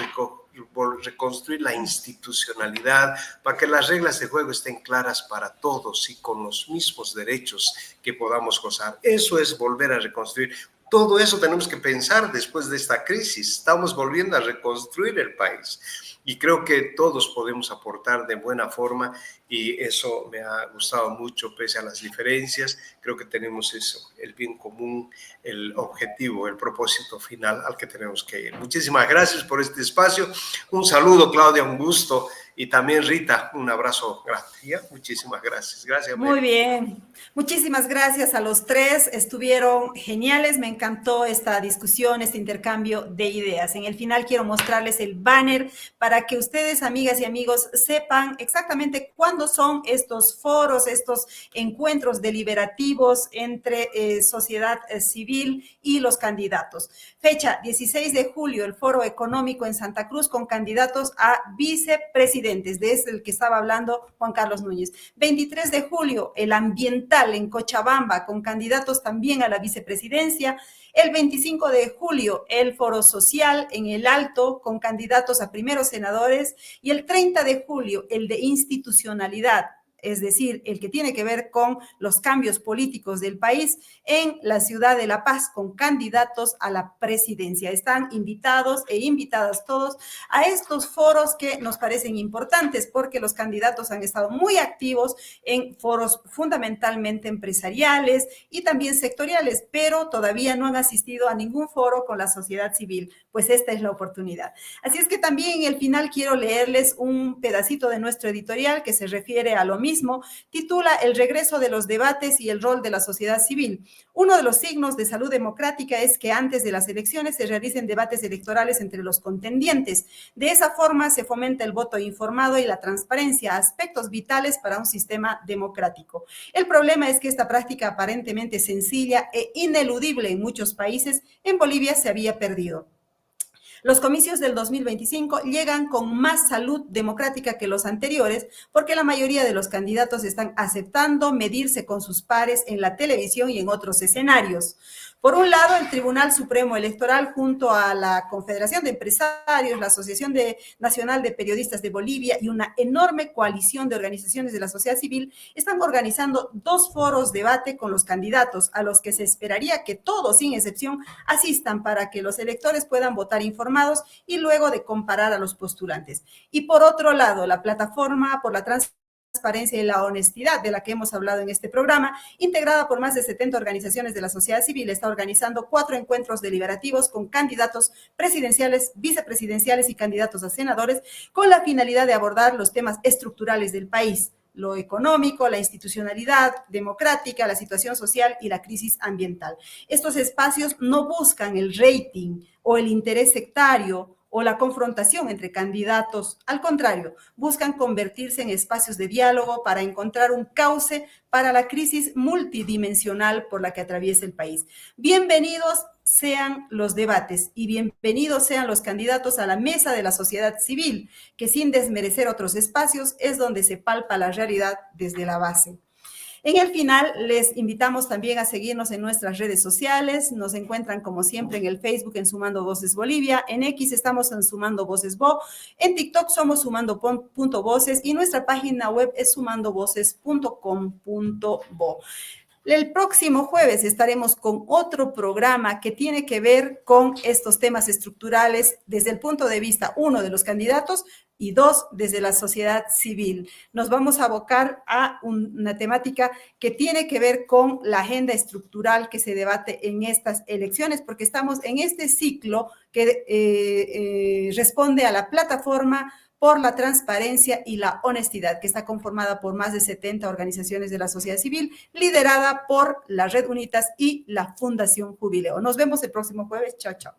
reconstruir la institucionalidad para que las reglas de juego estén claras para todos y con los mismos derechos que podamos gozar. Eso es volver a reconstruir. Todo eso tenemos que pensar después de esta crisis. Estamos volviendo a reconstruir el país y creo que todos podemos aportar de buena forma y eso me ha gustado mucho pese a las diferencias. Creo que tenemos eso, el bien común, el objetivo, el propósito final al que tenemos que ir. Muchísimas gracias por este espacio. Un saludo, Claudia, un gusto. Y también Rita, un abrazo grande. Muchísimas gracias. Gracias. Muy bien. Muchísimas gracias a los tres. Estuvieron geniales. Me encantó esta discusión, este intercambio de ideas. En el final quiero mostrarles el banner para que ustedes, amigas y amigos, sepan exactamente cuándo son estos foros, estos encuentros deliberativos entre sociedad civil y los candidatos. Fecha 16 de julio, el Foro Económico en Santa Cruz con candidatos a vicepresidentes. De este el que estaba hablando Juan Carlos Núñez. 23 de julio, el ambiental en Cochabamba, con candidatos también a la vicepresidencia. El 25 de julio, el foro social en el Alto, con candidatos a primeros senadores. Y el 30 de julio, el de institucionalidad, es decir, el que tiene que ver con los cambios políticos del país en la ciudad de La Paz, con candidatos a la presidencia. Están invitados e invitadas todos a estos foros que nos parecen importantes porque los candidatos han estado muy activos en foros fundamentalmente empresariales y también sectoriales, pero todavía no han asistido a ningún foro con la sociedad civil, pues esta es la oportunidad. Así es que también en el final quiero leerles un pedacito de nuestro editorial que se refiere a lo mismo. Titula El regreso de los debates y el rol de la sociedad civil. Uno de los signos de salud democrática es que antes de las elecciones se realicen debates electorales entre los contendientes. De esa forma se fomenta el voto informado y la transparencia, aspectos vitales para un sistema democrático. El problema es que esta práctica aparentemente sencilla e ineludible en muchos países, en Bolivia se había perdido. Los comicios del 2025 llegan con más salud democrática que los anteriores porque la mayoría de los candidatos están aceptando medirse con sus pares en la televisión y en otros escenarios. Por un lado, el Tribunal Supremo Electoral, junto a la Confederación de Empresarios, la Asociación Nacional de Periodistas de Bolivia y una enorme coalición de organizaciones de la sociedad civil, están organizando 2 foros de debate con los candidatos, a los que se esperaría que todos, sin excepción, asistan para que los electores puedan votar informados y luego de comparar a los postulantes. Y por otro lado, la Plataforma por la Transparencia y la honestidad, de la que hemos hablado en este programa, integrada por más de 70 organizaciones de la sociedad civil, está organizando 4 encuentros deliberativos con candidatos presidenciales, vicepresidenciales y candidatos a senadores, con la finalidad de abordar los temas estructurales del país: lo económico, la institucionalidad democrática, la situación social y la crisis ambiental. Estos espacios no buscan el rating o el interés sectario o la confrontación entre candidatos. Al contrario, buscan convertirse en espacios de diálogo para encontrar un cauce para la crisis multidimensional por la que atraviesa el país. Bienvenidos sean los debates y bienvenidos sean los candidatos a la mesa de la sociedad civil, que sin desmerecer otros espacios es donde se palpa la realidad desde la base. En el final, les invitamos también a seguirnos en nuestras redes sociales. Nos encuentran, como siempre, en el Facebook en Sumando Voces Bolivia. En X estamos en Sumando Voces Bo. En TikTok somos sumando.voces y nuestra página web es sumandovoces.com.bo. El próximo jueves estaremos con otro programa que tiene que ver con estos temas estructurales desde el punto de vista, uno, de los candidatos y 2 desde la sociedad civil. Nos vamos a abocar a una temática que tiene que ver con la agenda estructural que se debate en estas elecciones, porque estamos en este ciclo que responde a la plataforma por la transparencia y la honestidad, que está conformada por más de 70 organizaciones de la sociedad civil, liderada por la Red Unitas y la Fundación Jubileo. Nos vemos el próximo jueves. Chao, chao.